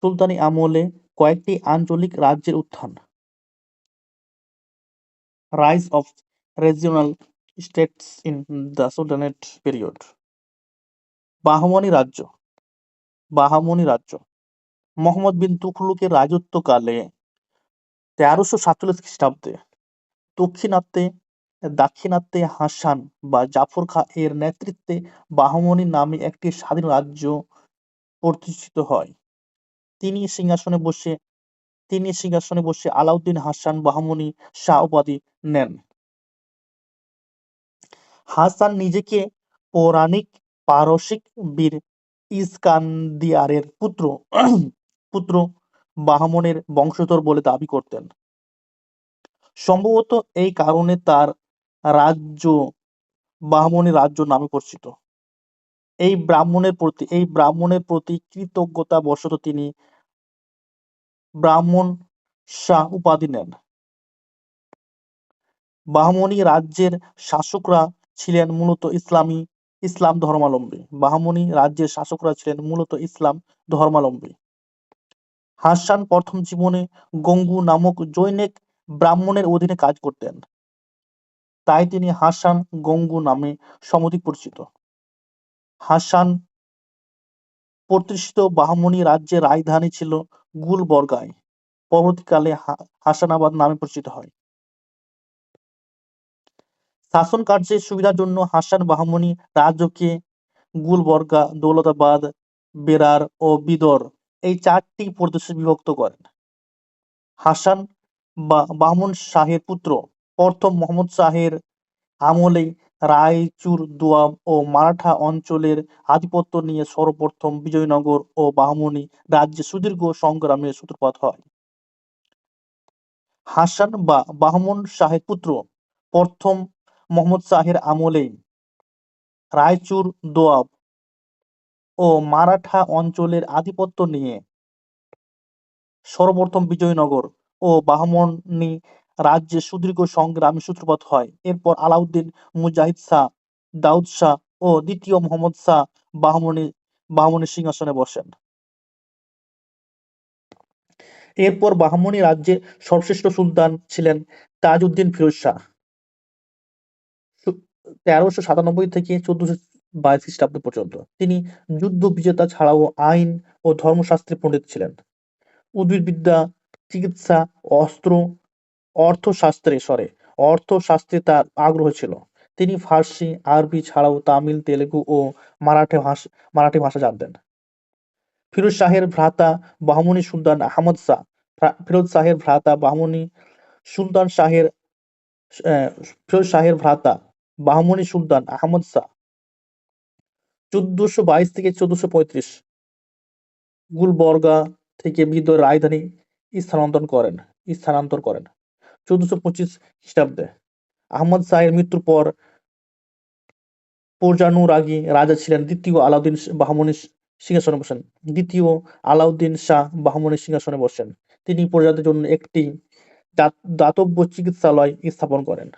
সুলতানি আমলে কয়েকটি আঞ্চলিক রাজ্যের উত্থান। Rise of regional states in the sultanate period. Bahmani রাজ্য। বাহামনি রাজ্য মোহাম্মদ বিন তুঘলকের রাজত্বকালে 1347 খ্রিস্টাব্দে দাক্ষিণাত্যে হাসান বা জাফর খাঁ এর নেতৃত্বে বাহমনি নামে একটি স্বাধীন রাজ্য প্রতিষ্ঠিত হয়। তিনি সিংহাসনে বসে আলাউদ্দিন হাসান বাহমনি শাহ উপাধি নেন। হাসান নিজেকে পৌরাণিক পারসিক বীর ইস্কান্দিয়ারের পুত্র বাহমনের বংশধর বলে দাবি করতেন। সম্ভবত এই কারণে তার রাজ্য বাহমনি রাজ্য নামে পরিচিত। এই ব্রাহ্মণের প্রতি কৃতজ্ঞতা বশত তিনি ব্রাহ্মণ শাহ উপাধি নেন। বাহমনি রাজ্যের শাসকরা ছিলেন মূলত ইসলাম ধর্মাবলম্বী। হাসান প্রথম জীবনে গঙ্গু নামক জনৈক ব্রাহ্মণের অধীনে কাজ করতেন, তাই তিনি হাসান গঙ্গু নামে সমধিক পরিচিত। হাসান প্রতিষ্ঠিত বাহমনি রাজ্যের রাজধানী ছিল গুলবর্গায়, পরবর্তীকালে হাসানাবাদ নামে পরিচিত হয়। শাসন কার্যের সুবিধার জন্য হাসান বাহমনি রাজ্যকে গুলবর্গা, দৌলতাবাদ, বেরার ও বিদর এই 4টি প্রদেশে বিভক্ত করেন। হাসান বাহমন শাহের পুত্র প্রথম মোহাম্মদ শাহের আমলেই রায়চুর, দোয়াব ও মারাঠা অঞ্চলের আধিপত্য নিয়ে সর্বপ্রথম বিজয়নগর ও বাহমনি রাজ্যে সুদীর্ঘ সংগ্রামের সূত্রপাত হয়। হাসান বাহমন শাহের পুত্র প্রথম মোহাম্মদ শাহের আমলেই রায়চুর, দোয়াব ও মারাঠা অঞ্চলের আধিপত্য নিয়ে সর্বপ্রথম বিজয়নগর ও বাহমনি রাজ্যে সুদীর্ঘ সংগ্রামের সূত্রপাত হয়। এরপর আলাউদ্দিন, মুজাহিদ শাহ, দাউদ শাহ ও দ্বিতীয় মোহাম্মদ শাহ বাহমনি সিংহাসনে বসেন। এরপর বাহমনি রাজ্যের সর্বশ্রেষ্ঠ সুলতান ছিলেন তাজউদ্দিন ফিরোজ শাহ। 1397 থেকে 1422 খ্রিস্টাব্দ পর্যন্ত তিনি যুদ্ধ বিজেতা ছাড়াও আইন ও ধর্মশাস্ত্রে পণ্ডিত ছিলেন। উদ্ভিদবিদ্যা, চিকিৎসা, অর্থশাস্ত্রে তার আগ্রহ ছিল। তিনি ফার্সি, আরবি ছাড়াও তামিল, তেলুগু ও মারাঠি ভাষা জানতেন। ফিরোজ শাহের ভ্রাতা বাহমনি সুলতান আহমদ শাহ ফিরোজ শাহের ভ্রাতা বাহমনি সুলতান আহমদ শাহ 1422 থেকে 1435 গুলবর্গা থেকে বিদর রাজধানী স্থানান্তর করেন। 1425 খ্রিস্টাব্দে আহমদ শাহের মৃত্যুর পর পর্যানুরাগী রাজা ছিলেন দ্বিতীয় আলাউদ্দিন শাহ বাহমনি সিংহাসনে বসেন। তিনি প্রজাদের জন্য একটি দাতব্য চিকিৎসালয় স্থাপন করেন।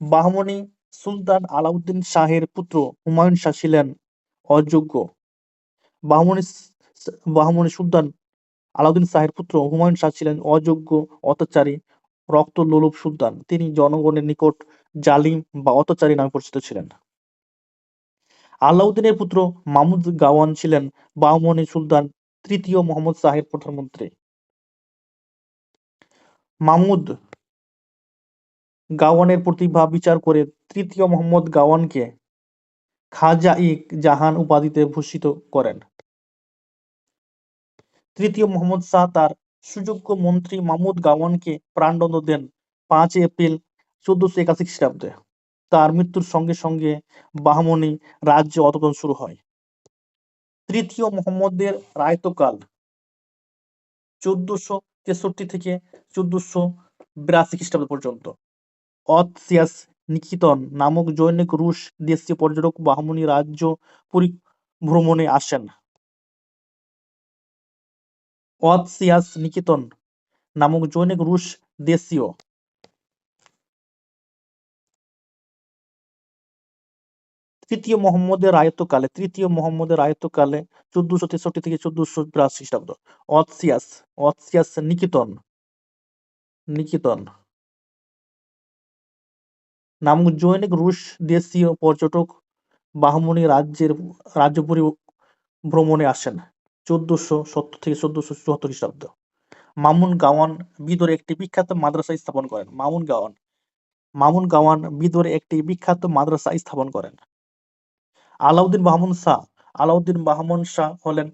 বাহমনি সুলতান আলাউদ্দিন শাহের পুত্র হুমায়ুন শাহ ছিলেন অযোগ্য। বাহমনি সুলতান আলাউদ্দিন শাহের পুত্র হুমায়ুন শাহ ছিলেন অযোগ্য, অত্যাচারী, রক্তলোলুপ সুলতান। তিনি জনগণের নিকট জালিম বা অত্যাচারী নামে পরিচিত ছিলেন। আলাউদ্দিনের পুত্র মাহমুদ গাওয়ান ছিলেন বাহমনি সুলতান তৃতীয় মোহাম্মদ শাহের প্রধানমন্ত্রী। মাহমুদ গাওয়ানের প্রতিভা বিচার করে তৃতীয় মোহাম্মদ গাওয়ানকে খাজা-ই-জাহান উপাধিতে ভূষিত করেন। তৃতীয় মোহাম্মদ শাহ তার সুযোগ্য মন্ত্রী মাহমুদ গাওয়ানকে প্রাণদণ্ড দেন 5 এপ্রিল 1481 খ্রিস্টাব্দে। তার মৃত্যুর সঙ্গে সঙ্গে বাহমনি রাজ্যে অধঃপতন শুরু হয়। তৃতীয় মোহাম্মদের রায়ত্বকাল 1463 থেকে 1482 খ্রিস্টাব্দ পর্যন্ত। অতসিয়াস নিকিতন নামক জনৈক রুশ দেশীয় পর্যটক বাহমনি রাজ্য পরিভ্রমণে আসেন। অতসিয়াস নিকিতন নামক জনৈক রুশ দেশীয় তৃতীয় মোহাম্মদের রাজত্বকালে 1463 থেকে 1482 খ্রিস্টাব্দ অৎসিয়াস নিকেতন নামক জনৈক রুশ দেশীয় পর্যটক বাহমনি রাজ্য ভ্রমণে আসেন 1470 থেকে 1474 খ্রিস্টাব্দ। মামুন গাওয়ান বিদরে একটি বিখ্যাত মাদ্রাসা স্থাপন করেন। মামুন গাওয়ান বিদরে একটি বিখ্যাত মাদ্রাসা স্থাপন করেন। আলাউদ্দিন বাহমন শাহ হলেন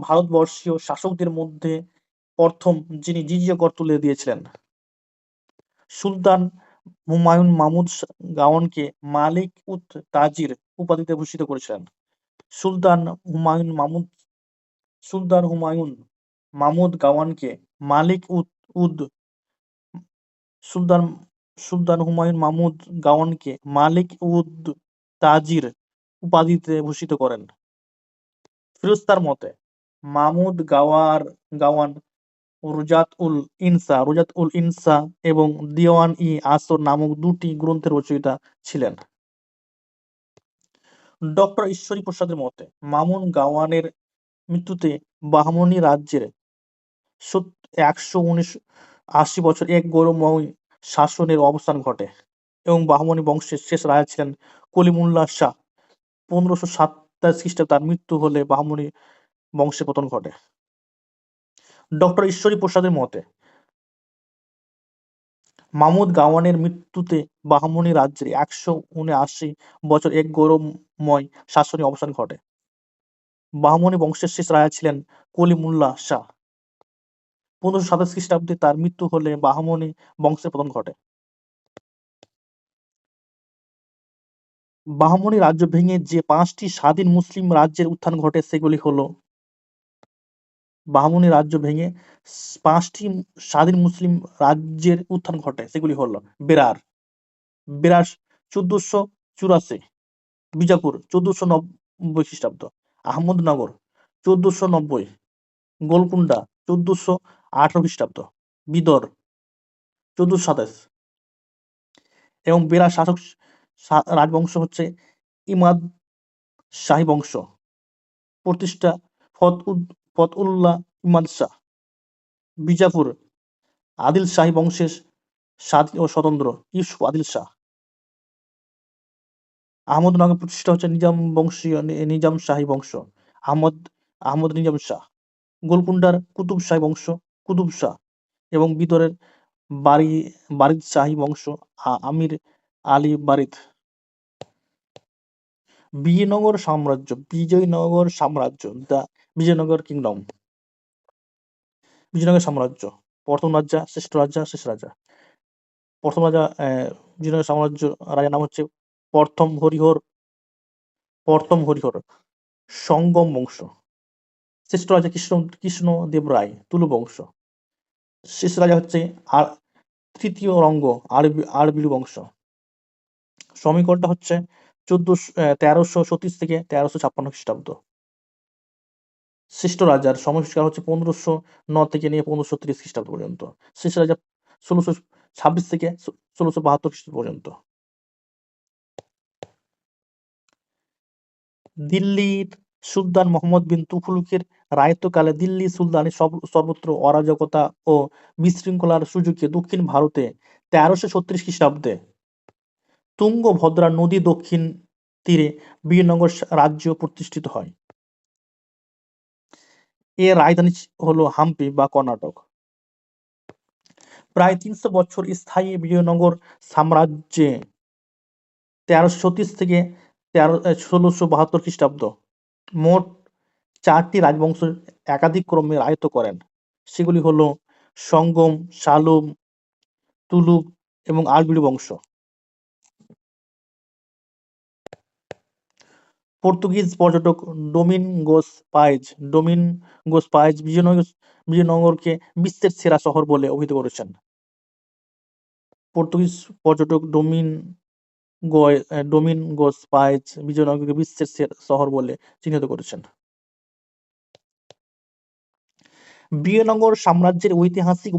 ভারতবর্ষীয় শাসকদের মধ্যে প্রথম যিনি জিজিয়া কর তুলে দিয়েছিলেন। সুলতান হুমায়ুন মামুদ গাওয়ানকে মালিক উত তাজির উপাধিতে ভূষিত করেছিলেন। সুলতান হুমায়ুন মামুদ গাওয়ানকে মালিক উদ তাজির উপাধিতে ভূষিত করেন। ফিরোজতার মতে মামুদ গাওয়ান রুজাত উল ইনসা এবং দিওয়ান-ই-আসর নামক দুটি গ্রন্থের রচয়িতা ছিলেন। ডক্টর ঈশ্বরী প্রসাদের মতে মামুন গাওয়ানের মৃত্যুতে বাহমনি রাজ্যের 179 বছর এক গৌরবময় শাসনের অবসান ঘটে এবং বাহমনি বংশের শেষ রাজা ছিলেন কলিমুল্লাহ শাহ। 1527 খ্রিস্টাব্দে তার মৃত্যু হলে বাহমনি বংশের পতন ঘটে। ডক্টর ঈশ্বরী প্রসাদের মতে মামুদ গাওয়ানের মৃত্যুতে বাহমনি রাজ্যের 179 বছর এক গৌরবময় শাসনের অবসান ঘটে। বাহমনি বংশের শেষ রাজা ছিলেন কলিমুল্লাহ শাহ। 1527 খ্রিস্টাব্দে তার মৃত্যু হলে বাহমনি বংশের পতন ঘটে। বাহমনি রাজ্য ভেঙে যে 5টি স্বাধীন মুসলিম রাজ্যের উত্থান ঘটে সেগুলি হল বাহমনি রাজ্য ভেঙে 5টি স্বাধীন মুসলিম রাজ্যের উত্থান ঘটে সেগুলি হল বেরার 1484, বিজাপুর 1490 খ্রিস্টাব্দ, আহমদনগর 1490, গোলকুন্ডা 1418 খ্রিস্টাব্দ, বিদর 1427 এবং বেরার শাসক রাজবংশ হচ্ছে ইমাদ শাহী বংশ। প্রতিষ্ঠা ফতউল্লাহ ইমাদ শাহ। বিজাপুর আদিল শাহী বংশের স্বাধীন ও স্বতন্ত্র ইউসুফ আদিল শাহ। আহমদনগর প্রতিষ্ঠা হচ্ছে নিজাম শাহী বংশ আহমদ নিজাম শাহ। গোলকুন্ডার কুতুব শাহ এবং বিদরের বারিদ শাহী বংশ আমির আলী বারিদ। বিজয়নগর সাম্রাজ্য বিজয়নগর কিংডম। বিজয়নগর সাম্রাজ্য প্রথম রাজা শ্রেষ্ঠ রাজা শেষ রাজা। প্রথম রাজা বিজয়নগর সাম্রাজ্য রাজার নাম হচ্ছে প্রথম হরিহর সঙ্গম বংশ। শ্রেষ্ঠ রাজা কৃষ্ণদেব রায় তুলু বংশ। শেষ রাজা হচ্ছে তৃতীয় রঙ্গ আরবিলু বংশ। সময়কালটা হচ্ছে 1336 থেকে 1356 খ্রিস্টাব্দ। শ্রেষ্ঠ রাজার সময়কাল হচ্ছে 1509 থেকে নিয়ে 1530 খ্রিস্টাব্দ পর্যন্ত। শেষ রাজা 1626 থেকে 1672 খ্রিস্টাব্দ পর্যন্ত। দিল্লির সুলতান মোহাম্মদ বিন তুঘলকের রাজত্বকালে দিল্লি সুলতানি সর্বত্র অরাজকতা ও বিশৃঙ্খলার সুযোগে দক্ষিণ ভারতে 1336 খ্রিস্টাব্দে তুঙ্গভদ্রা নদী দক্ষিণ তীরে বিজয়নগর রাজ্য প্রতিষ্ঠিত হয়। এর রাজধানী হল হাম্পি বা কর্ণাটক। প্রায় 300 বছর স্থায়ী বিজয়নগর সাম্রাজ্যে 1336 থেকে 1672 খ্রিস্টাব্দ মোট 4টি রাজবংশ একাধিক ক্রমে রাজত্ব করেন। সেগুলি হল সঙ্গম, সালুম, তুলুক এবং আরবিলু বংশ। পর্তুগিজ পর্যটক ডোমিনগোস পায়েজ বিজয়নগরকে বিশ্বের সেরা শহর বলে অভিহিত করেছেন। পর্তুগিজ পর্যটক ডোমিনগোস পায়েজ বিজয়নগরকে বিশ্বের সেরা শহর বলে চিহ্নিত করেছেন। বিজয়নগর সাম্রাজ্যের ঐতিহাসিক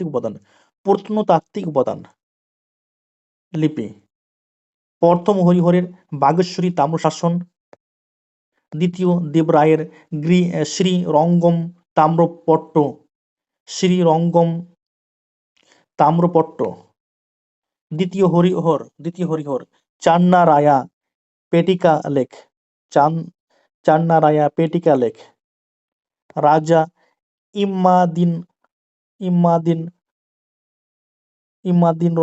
উপাদান প্রত্নতাত্ত্বিক উপাদান লিপি প্রথম হরিহরের বাগেশ্বরী তাম্রশাসন, দ্বিতীয় দেবরায়ের শ্রীরঙ্গম তাম্রপট্ট, শ্রীরঙ্গম তাম্রপট্ট, দ্বিতীয় হরিহর চান্নারায়া পেটিকা লেখ, চান্নারায়া পেটিকা লেখ, রাজা ইমাদিন ইমাদিন ইমাদিন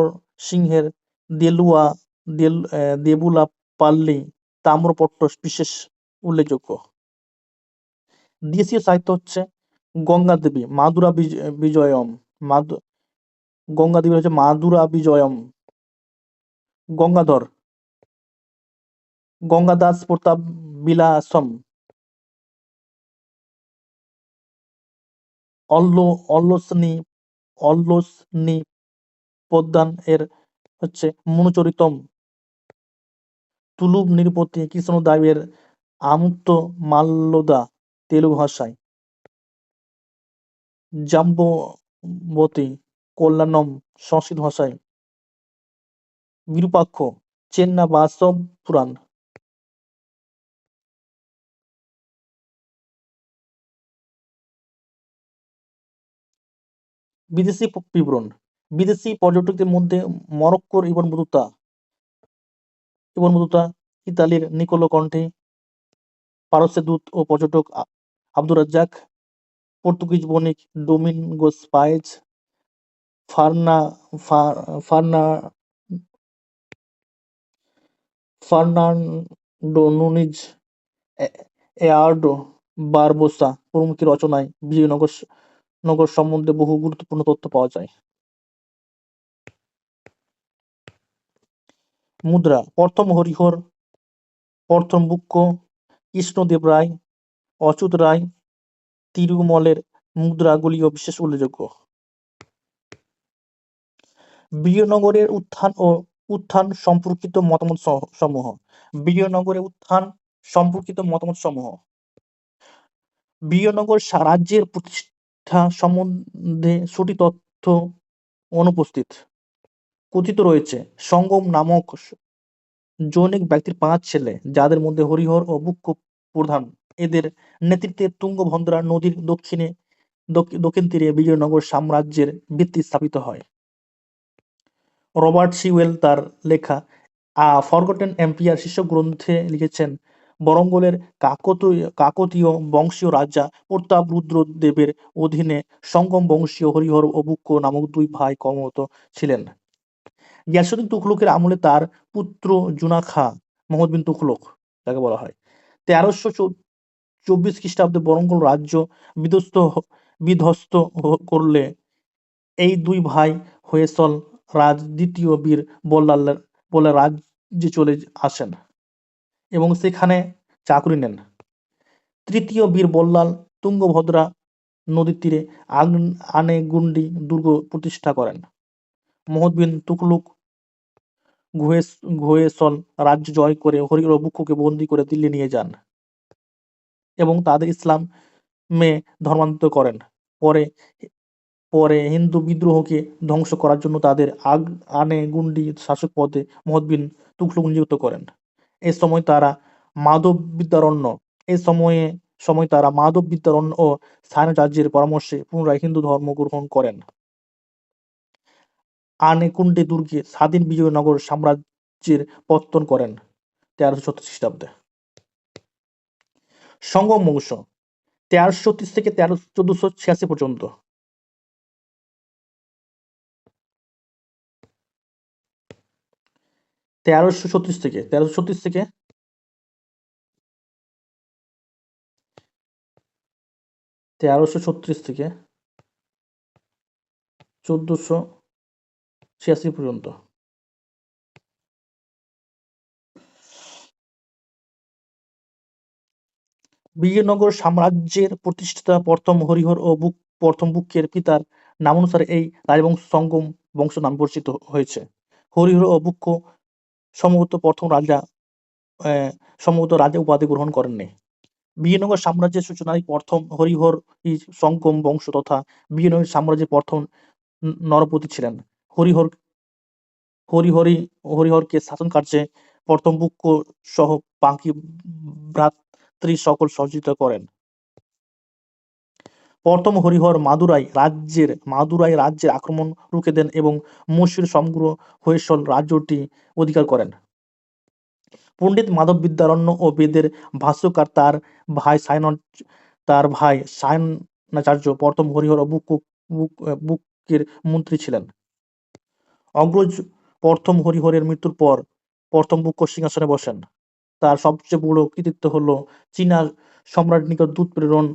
সিংহের দেবুলাপাল্লি তাম্রপট্ট বিশেষ উল্লেখযোগ্য। দেশীয় সাহিত্য হচ্ছে গঙ্গা দেবী মাদুরা বিজয়ম, গঙ্গা দেবী হচ্ছে মাদুরা বিজয়ম, গঙ্গাধর গঙ্গাদাস প্রতাপ বিলাসম, অল্লোসনি পদ্মান এর হচ্ছে মনুচরিতম, তুলুব নিরুপতি কৃষ্ণদেবের আমুক্ত মাল্যদা তেলুগু ভাষায়, জাম্ববতী কল্যাণম সংস্কৃত ভাষায়, বিরূপাক্ষ চেন্নাবাসব পুরাণ। বিদেশি বিবরণ। বিদেশি পর্যটকদের মধ্যে মরক্কোর ইবন বতুতা, ইতালির নিকোলো কন্টি, পারস্যের দূত ও পর্যটক আব্দুর রাজ্জাক, পর্তুগিজ বণিক Domingos Paes, Fernando Nuniz, Eduardo Barbosa প্রমুখের রচনায় বিজয়নগর সম্বন্ধে বহু গুরুত্বপূর্ণ তথ্য পাওয়া যায়। মুদ্রা। প্রথম হরিহর, প্রথম বুক্ক, কৃষ্ণদেব রায়, অচ্যুত রায়, তিরুমলের মুদ্রাগুলিও বিশেষ উল্লেখযোগ্য। বিজয়নগরের উত্থান সম্পর্কিত মতামত সমূহ। বিজয়নগরের উত্থান সম্পর্কিত মতামত সমূহ। বিজয়নগর রাজ্যের প্রতিষ্ঠা সম্বন্ধে সঠিক তথ্য অনুপস্থিত। কথিত রয়েছে সঙ্গম নামক জনৈক ব্যক্তির 5 ছেলে, যাদের মধ্যে হরিহর ও বুক্ক প্রধান। এদের নেতৃত্বে তুঙ্গভদ্রা নদীর দক্ষিণ তীরে বিজয়নগর সাম্রাজ্যের ভিত্তি স্থাপিত হয়। রবার্ট সিওয়েল তার লেখা আ ফরগটেন এম্পায়ার শীর্ষক গ্রন্থে লিখেছেন, বরঙ্গলের কাকতীয় বংশীয় রাজা প্রতাপরুদ্র দেবের অধীনে সঙ্গম বংশীয় হরিহর ও বুক্ক নামক 2 ভাই কর্মরত ছিলেন। গিয়াসউদ্দিন তুঘলকের আমলে তার পুত্র জুনা খাঁ মুহাম্মদ বিন তুঘলক যাকে বলা হয় 1324 খ্রিস্টাব্দে বরঙ্গল রাজ্য বিধ্বস্ত করলে এই 2 ভাই হোয়েসল রাজ দ্বিতীয় বীর বল্লাল রাজ্যে চলে আসেন এবং সেখানে চাকুরি নেন। তৃতীয় বীর বল্লাল তুঙ্গভদ্রা নদীর তীরে আনেগুন্ডি দুর্গ প্রতিষ্ঠা করেন। মুহাম্মদ বিন তুঘলক হোয়েসল রাজ্য জয় করে হরিহর ও বুক্ককে বন্দী করে দিল্লি নিয়ে যান এবং তাদের ইসলামে ধর্মান্তরিত করেন। পরে হিন্দু বিদ্রোহকে ধ্বংস করার জন্য তাদের আনেগুন্ডি শাসক পদে মুহাম্মদ বিন তুঘলক নিযুক্ত করেন। এই সময় তারা মাধব বিদ্যারণ্য ও সায়নযাজ্ঞের পরামর্শে পুনরায় হিন্দু ধর্ম গ্রহণ করেন। আনেকুন্ডি দুর্গে স্বাধীন বিজয়নগর সাম্রাজ্যের পত্তন করেন 1336 খ্রিস্টাব্দে। সঙ্গম বংশ 1330 থেকে 1486 পর্যন্ত। তেরোশো ছত্রিশ থেকে 1486 পর্যন্ত। বিজয়নগর সাম্রাজ্যের প্রতিষ্ঠাতা প্রথম হরিহর ও প্রথম বুক্কের পিতার নামানুসারে এই রাজবংশ সঙ্গম বংশ নামে পরিচিত হয়েছে। হরিহর ও বুক্ক সম্ভবত রাজা উপাধি গ্রহণ করেননি। বিজয়নগর সাম্রাজ্যের সূচনায় প্রথম হরিহরই সঙ্গম বংশ তথা বিজয়নগর সাম্রাজ্যের প্রথম নরপতি ছিলেন। হরিহর হরিহরকে শাসন কার্যে প্রথম বুক্ক সহ বাকি ভ্রাতৃ সকল সহযোগিতা করেন। প্রথম হরিহর মাদুরাই রাজ্যের আক্রমণ রুখে দেন এবং মৈসূর সমগ্র হৈসল রাজ্যটি অধিকার করেন। পণ্ডিত মাধব বিদ্যারণ্য ও বেদের ভাষ্যকার তার ভাই সায়নাচার্য প্রথম হরিহর ও বুক্কের মন্ত্রী ছিলেন। অগ্রজ প্রথম হরিহরের মৃত্যুর পর প্রথম বুক্ক সিংহাসনে বসেন। তার সবচেয়ে বড় কৃতিত্ব হল চীনা সম্রাটের নিকট দূত প্রেরণ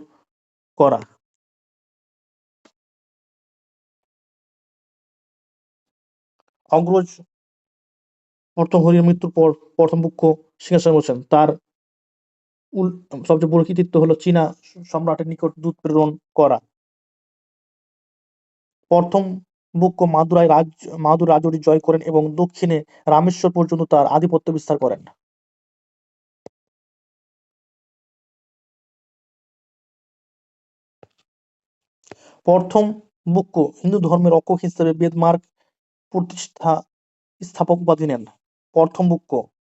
করা। অগ্রজ প্রথম হরিহরের মৃত্যুর পর প্রথম বুক্ক সিংহাসনে বসেন। তার সবচেয়ে বড় কৃতিত্ব হল চীনা সম্রাটের নিকট দূত প্রেরণ করা। প্রথম বুক্ক মাদুরাই রাজ্যটি জয় করেন এবং দক্ষিণে রামেশ্বর পর্যন্ত তার আধিপত্য বিস্তার করেন। প্রথম বুক্ক হিন্দু ধর্মের রক্ষক হিসেবে বেদমার্গ স্থাপক উপাধি নেন। প্রথম বুক্ক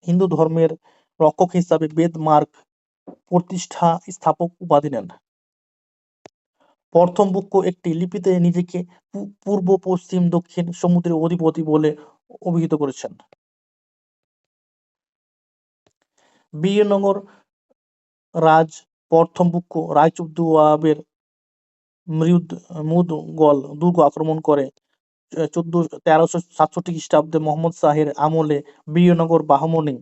হিন্দু ধর্মের রক্ষক হিসাবে বেদমার্গ প্রতিষ্ঠা স্থাপক উপাধি নেন। প্রথম বুক্ক একটি লিপিতে নিজেকে পূর্ব পশ্চিম দক্ষিণ সমুদ্রের অধিপতি বলে অভিহিত করেছেন। বিজয়নগর রাজ প্রথম বুক্ক রায়চৌধুরীর মুদগল দুর্গ আক্রমণ করে 1367 খ্রিস্টাব্দে মোহাম্মদ শাহের আমলে বিজয়নগর বাহমনি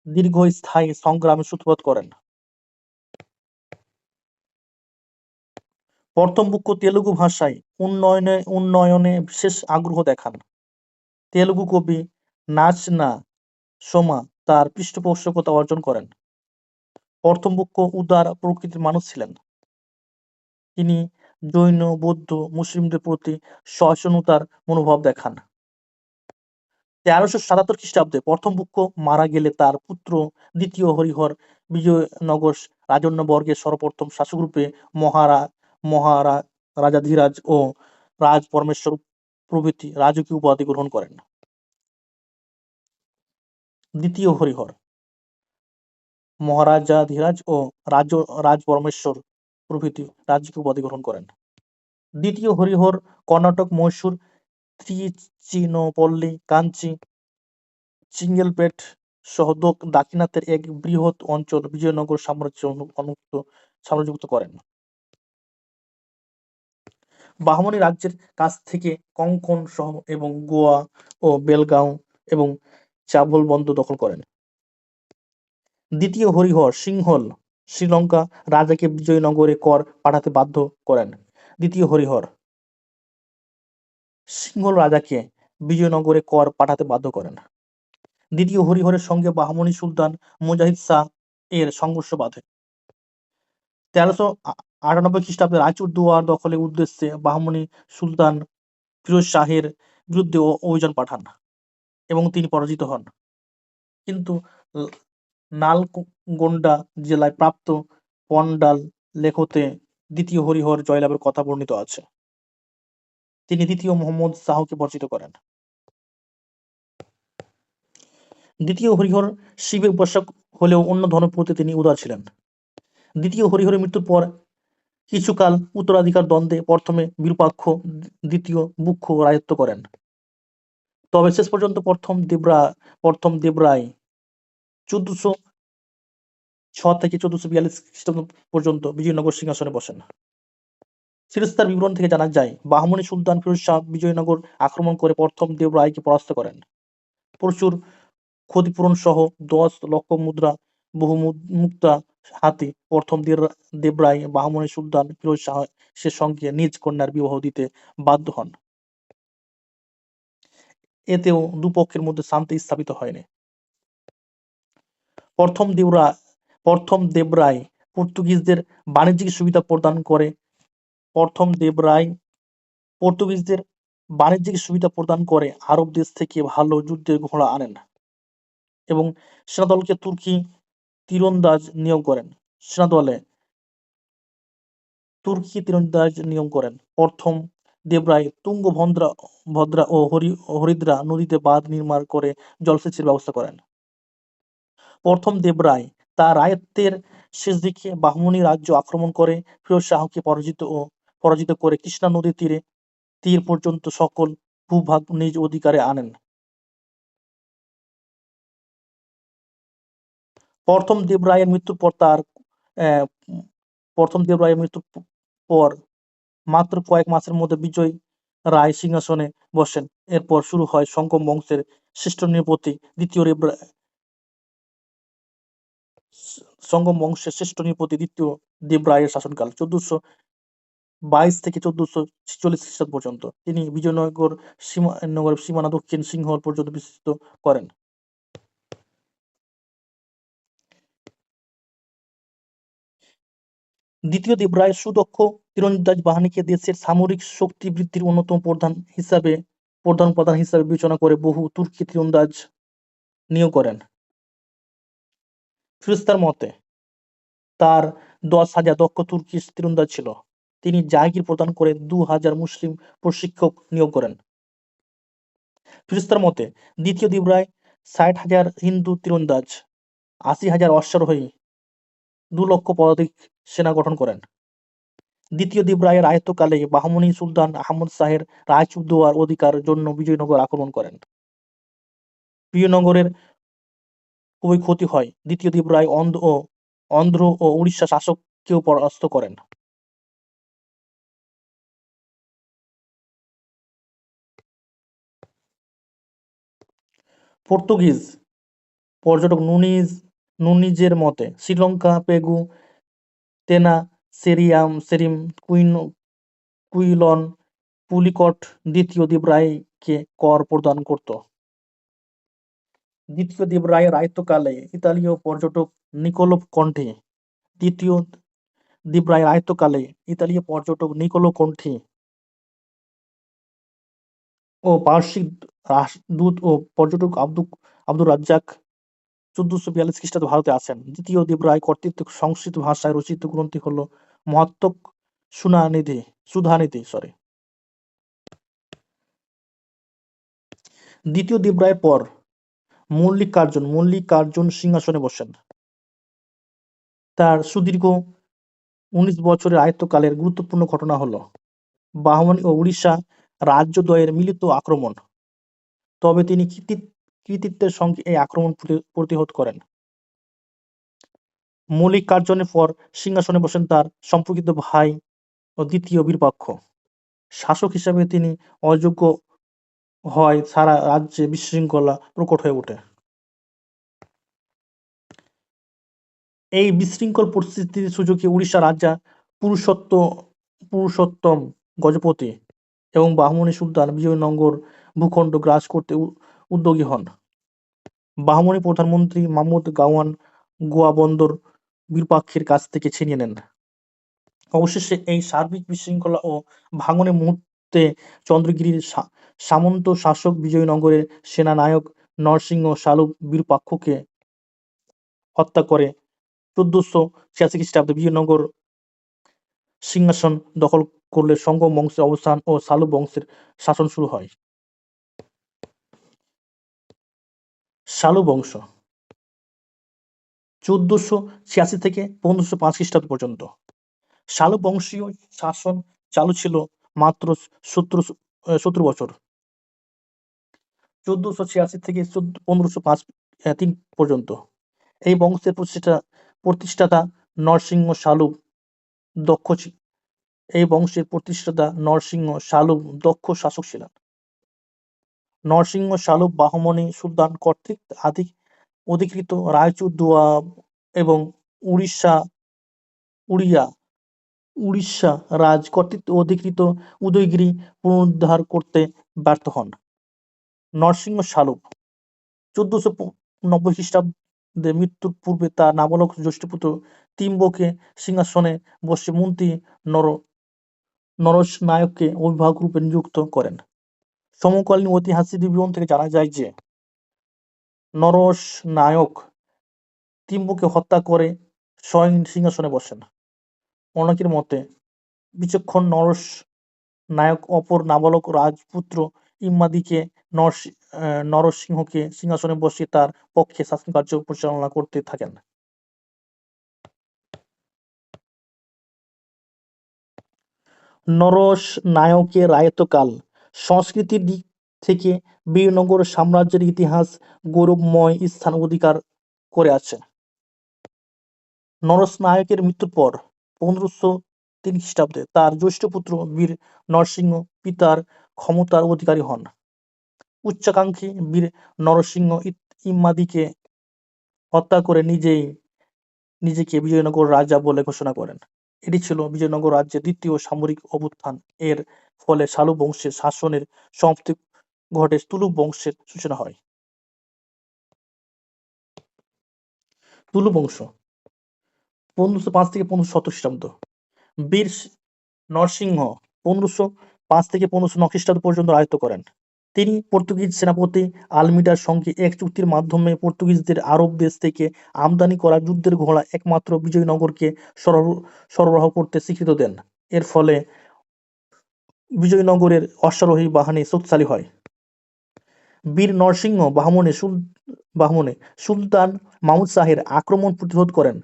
দীর্ঘস্থায়ী সংগ্রামের সূত্রপাত করেন। প্রথম বুক্ক তেলুগু ভাষায় উন্নয়নে বিশেষ আগ্রহ দেখান। তেলুগু কবি নাচনা সোমা তার পৃষ্ঠপোষকতা অর্জন করেন। প্রথম বুক্ক উদার প্রকৃতির মানুষ ছিলেন। তিনি জৈন, বৌদ্ধ, মুসলিমদের প্রতি সহিষ্ণুতার মনোভাব দেখান। 1377 খ্রিস্টাব্দে প্রথম বুক্ক মারা গেলে তার পুত্র দ্বিতীয় হরিহর বিজয়নগর রাজন্যবর্গের সর্বপ্রথম শাসকরূপে মহারাজাধিরাজ ও রাজ পরমেশ্বর প্রভৃতি রাজকীয় উপাধি গ্রহণ করেন। দ্বিতীয় হরিহর মহারাজাধিরাজ ও রাজ পরমেশ্বর প্রভৃতি রাজকীয় উপাধি গ্রহণ করেন। দ্বিতীয় হরিহর কর্ণাটক, মহীশূর, ত্রিচিনোপল্লী, কাঞ্চি, চিঙ্গেলপেট সহ দাক্ষিণাত্যের এক বৃহৎ অঞ্চল বিজয়নগর সাম্রাজ্যভুক্ত করেন। বাহমনি রাজ্যের কাছ থেকে কোঙ্কণ সহ এবং গোয়া ও বেলগাঁও এবং চাভল বন্দর দখল করেন। দ্বিতীয় হরিহর সিংহল শ্রীলঙ্কা রাজাকে বিজয়নগরে কর পাঠাতে বাধ্য করেন। দ্বিতীয় হরিহর সিংহল রাজাকে বিজয়নগরে কর পাঠাতে বাধ্য করেন। দ্বিতীয় হরিহরের সঙ্গে বাহমনি সুলতান মুজাহিদ শাহ এর সংঘর্ষ বাধে। 1398 খ্রিস্টাব্দে রায়চৌধুরী দখলের উদ্দেশ্যে বাহমনি সুলতান ফিরোজ শাহের বিরুদ্ধে অভিযান পাঠান এবং তিনি পরাজিত হন। কিন্তু নালগোন্ডা জেলায় প্রাপ্ত পন্ডাল লেখতে দ্বিতীয় হরিহর জয়লাভের কথা বর্ণিত আছে। তিনি দ্বিতীয় মোহাম্মদ শাহকে পরাজিত করেন। দ্বিতীয় হরিহর শিবের উপাসক হলেও অন্য ধর্মের প্রতি তিনি উদার ছিলেন। দ্বিতীয় হরিহরের মৃত্যুর পর কিছুকাল উত্তরাধিকার দ্বন্দ্বে প্রথমে বিরূপাক্ষ, দ্বিতীয় বুক্ক রাজত্ব করেন। তবে শেষ পর্যন্ত প্রথম দেবরায় 1406 থেকে 1442 খ্রিস্টাব্দ পর্যন্ত বিজয়নগর সিংহাসনে বসেন। সিরস্তার বিবরণ থেকে জানা যায়, বাহমনি সুলতান ফিরোজ শাহ বিজয়নগর আক্রমণ করে প্রথম দেবরায়কে পরাস্ত করেন। প্রচুর ক্ষতিপূরণ সহ 10 লক্ষ মুদ্রা, বহু মুক্তা হাতি প্রথম দেবরায় বাহমনি সুলতান ফিরোজ শাহের সঙ্গে নিজ কন্যার বিবাহ দিতে বাধ্য হন। এতেও দুপক্ষের মধ্যে শান্তি স্থাপিত হয়নি। প্রথম দেবরায় পর্তুগিজদের বাণিজ্যিক সুবিধা প্রদান করে আরব দেশ থেকে ভালো যুদ্ধের ঘোড়া আনেন এবং সেনাদলকে তুর্কি তীরন্দাজ নিয়োগ করেন। প্রথম দেবরায় তুঙ্গভদ্রা ভদ্রা ও হরিদ্রা নদীতে বাঁধ নির্মাণ করে জলসেচের ব্যবস্থা করেন। প্রথম দেবরায় তার রায়ত্বের শেষ দিকে বাহমনি রাজ্য আক্রমণ করে ফিরোজ শাহকে পরাজিত করে কৃষ্ণা নদীর তীর পর্যন্ত সকল ভূভাগ নিজ অধিকারে আনেন। প্রথম দেবরায়ের মৃত্যুর পর পর মাত্র কয়েক মাসের মধ্যে বিজয় রায় সিংহাসনে বসেন। এরপর শুরু হয় সঙ্গম বংশের শ্রেষ্ঠ নৃপতি দ্বিতীয় দেবরায়ের শাসনকাল 1422 থেকে 1446 খ্রিস্টাব্দ পর্যন্ত। তিনি বিজয়নগর সীমানা দক্ষিণ সিংহল পর্যন্ত বিস্তৃত করেন। দ্বিতীয় দেবরায় সুদক্ষ তীরন্দাজ বাহিনীকে দেশের সামরিক শক্তি বৃদ্ধির অন্যতম প্রধান উপাদান হিসাবে বিবেচনা করে বহু তুর্কি তীরন্দাজ নিয়োগ করেন। ফিরোজতার মতে তার 10,000 দক্ষ তুর্কি তীরন্দাজ ছিল। তিনি জাগির প্রদান করে 2,000 মুসলিম প্রশিক্ষক নিয়োগ করেন। ফিরোজতার মতে দ্বিতীয় দেবরায় 60,000 হিন্দু তীরন্দাজ, 80,000 অশ্বারোহী, 2 লক্ষ পদাতিক সেনা গঠন করেন। দ্বিতীয় দেবরায়ের রাজত্বকালে বাহমনি সুলতান আহমদ শাহের রায়চৌধুয়ার অধিকার জন্য বিজয়নগর আক্রমণ করেন। বিজয়নগরের খুবই ক্ষতি হয়। দ্বিতীয় দেবরায় অন্ধ্র ও উড়িষ্যা শাসককেও পরাস্ত করেন। পর্তুগিজ পর্যটক নুনিজের মতে শ্রীলঙ্কা, পেগু, তেনা, সেরিম, কুইলন, পুলিকট দ্বিতীয় দেবরায়কে কর প্রদান করত। দ্বিতীয় দেবরায়ের রাজত্বকালে ইতালীয় পর্যটক নিকোলো কন্টি ও পারসিক রাষ্ট্রদূত ও পর্যটক আব্দুর রাজ্জাক 1442 খ্রিস্টাব্দে ভারতে আসেন। দ্বিতীয় দেবরায় কর্তৃক সংস্কৃত ভাষায় রচিত গ্রন্থটি হল মহাত্মক সুধানিধি। দ্বিতীয় দেবরায়ের পর মল্লিকার্জুন সিংহাসনে বসেন। তার সুদীর্ঘ 19 বছরের রাজত্বকালের গুরুত্বপূর্ণ ঘটনা হল বাহমনি ও উড়িষ্যা রাজ্যদ্বয়ের মিলিত আক্রমণ। তবে তিনি কৃতিত্বের সঙ্গে এই আক্রমণ প্রতিহত করেন। মল্লিকার্জুনের পর সিংহাসনে বসেন তার সম্পর্কিত ভাই ও দ্বিতীয় বিরূপাক্ষ। শাসক হিসাবে তিনি অযোগ্য হয় সারা রাজ্যে বিশৃঙ্খলা প্রকট হয়ে ওঠে। এই বিশৃঙ্খল পরিস্থিতির সুযোগে উড়িষ্যা রাজা পুরুষোত্তম গজপতি এবং বাহমনি সুলতান বিজয়নগর ভূখণ্ড গ্রাস করতে উদ্যোগী হন। বাহমনি প্রধানমন্ত্রী মাহমুদ গাওয়ান গোয়া বন্দর বিরূপাক্ষের কাছ থেকে ছিনিয়ে নেন। অবশেষে এই সার্বিক বিশৃঙ্খলা ও ভাঙনের মুহূর্তে চন্দ্রগিরির সামন্ত শাসক বিজয়নগরের সেনানায়ক নরসিংহ সালুব বিরূপাক্ষকে হত্যা করে 1486 খ্রিস্টাব্দে বিজয়নগর সিংহাসন দখল করলে সঙ্গম বংশের অবস্থান ও সালুব বংশের শাসন শুরু হয়। সালুব বংশ 1486 থেকে 1505 খ্রিস্টাব্দ পর্যন্ত। সালুব বংশীয় শাসন চালু ছিল মাত্র 17 বছর, 1486 থেকে 1505 পর্যন্ত। এই বংশের প্রতিষ্ঠাতা নরসিংহ সালুব দক্ষ শাসক ছিলেন। নরসিংহ সালুব বাহমনি সুলতান কর্তৃক অধিকৃত রায়চৌধুয়া এবং উড়িষ্যা রাজ কর্তৃক অধিকৃত উদয়গিরি পুনরুদ্ধার করতে ব্যর্থ হন। নরসিংহ সালুব 1490 খ্রিস্টাব্দে মৃত্যুর পূর্বে তার নাবালক জ্যেষ্ঠপুত্র ত্রিম্বকে সিংহাসনে বসে মন্ত্রী নরস নায়ককে অভিভাবক রূপে নিযুক্ত করেন। সমকালীন ঐতিহাসিক বিবরণ থেকে জানা যায় যে নরস নায়ক ত্রিম্বকে হত্যা করে স্বয়ং সিংহাসনে বসেন। অনেকের মতে বিচক্ষণ নরস নায়ক অপর নাবালক রাজপুত্র ইম্মাদিকে নরসিংহকে সিংহাসনে বসিয়ে তার পক্ষে শাসনকার্য পরিচালনা করতে থাকেন। নরনায়কের রায়ত্বকাল সংস্কৃতির দিক থেকে বীরনগর সাম্রাজ্যের ইতিহাস গৌরবময় স্থান অধিকার করে আছে। নরনায়কের মৃত্যুর পর 1503 খ্রিস্টাব্দে তার জ্যেষ্ঠ পুত্র বীর নরসিংহ পিতার ক্ষমতার অধিকারী হন। উচ্চাকাঙ্ক্ষী বীর নরসিংহ ইম্মাদিকে হত্যা করে নিজেকে বিজয়নগর রাজা বলে ঘোষণা করেন। এটি ছিল বিজয়নগর রাজ্যের দ্বিতীয় সামরিক অভ্যুত্থান। এর ফলে শালু বংশের শাসনের সমাপ্তি ঘটে, তুলুক বংশের সূচনা হয়। তুলু বংশ 1505 থেকে 1570 খ্রিস্টাব্দ। বীর নরসিংহ 1505 থেকে 1509 খ্রিস্টাব্দ পর্যন্ত রাজত্ব করেন। তিনি পর্তুগিজ সেনাপতি আলমিডার সঙ্গে এক চুক্তির মাধ্যমে পর্তুগিজদের আরব দেশ থেকে আমদানি করা যুদ্ধের ঘোড়া একমাত্র বিজয়নগরকে সরবরাহ করতে স্বীকৃতি দেন। এর ফলে বিজয়নগরের অশ্বারোহী বাহিনী শক্তিশালী হয়। বীর নরসিংহ বাহমনে সুলতান মাহমুদ শাহের আক্রমণ প্রতিরোধ করেন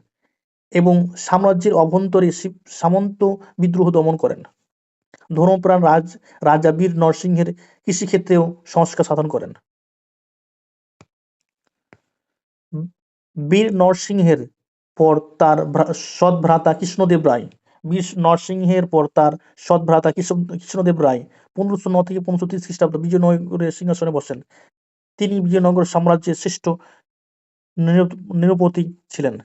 এবং সাম্রাজ্যের অভ্যন্তরে সামন্ত বিদ্রোহ দমন করেন। ধর্মপ্রাণ রাজা বীর নরসিংহের কৃষিক্ষেত্রেও সংস্কার সাধন করেন। বীর নরসিংহের পর তার সৎভ্রাতা কৃষ্ণদেব রায় বীর নরসিংহের পর তার সৎভ্রাতা কৃষ্ণদেব রায় 1509 থেকে 1530 খ্রিস্টাব্দে বিজয়নগরের সিংহাসনে বসেন। তিনি বিজয়নগর সাম্রাজ্যের শ্রেষ্ঠ নৃপতি ছিলেন।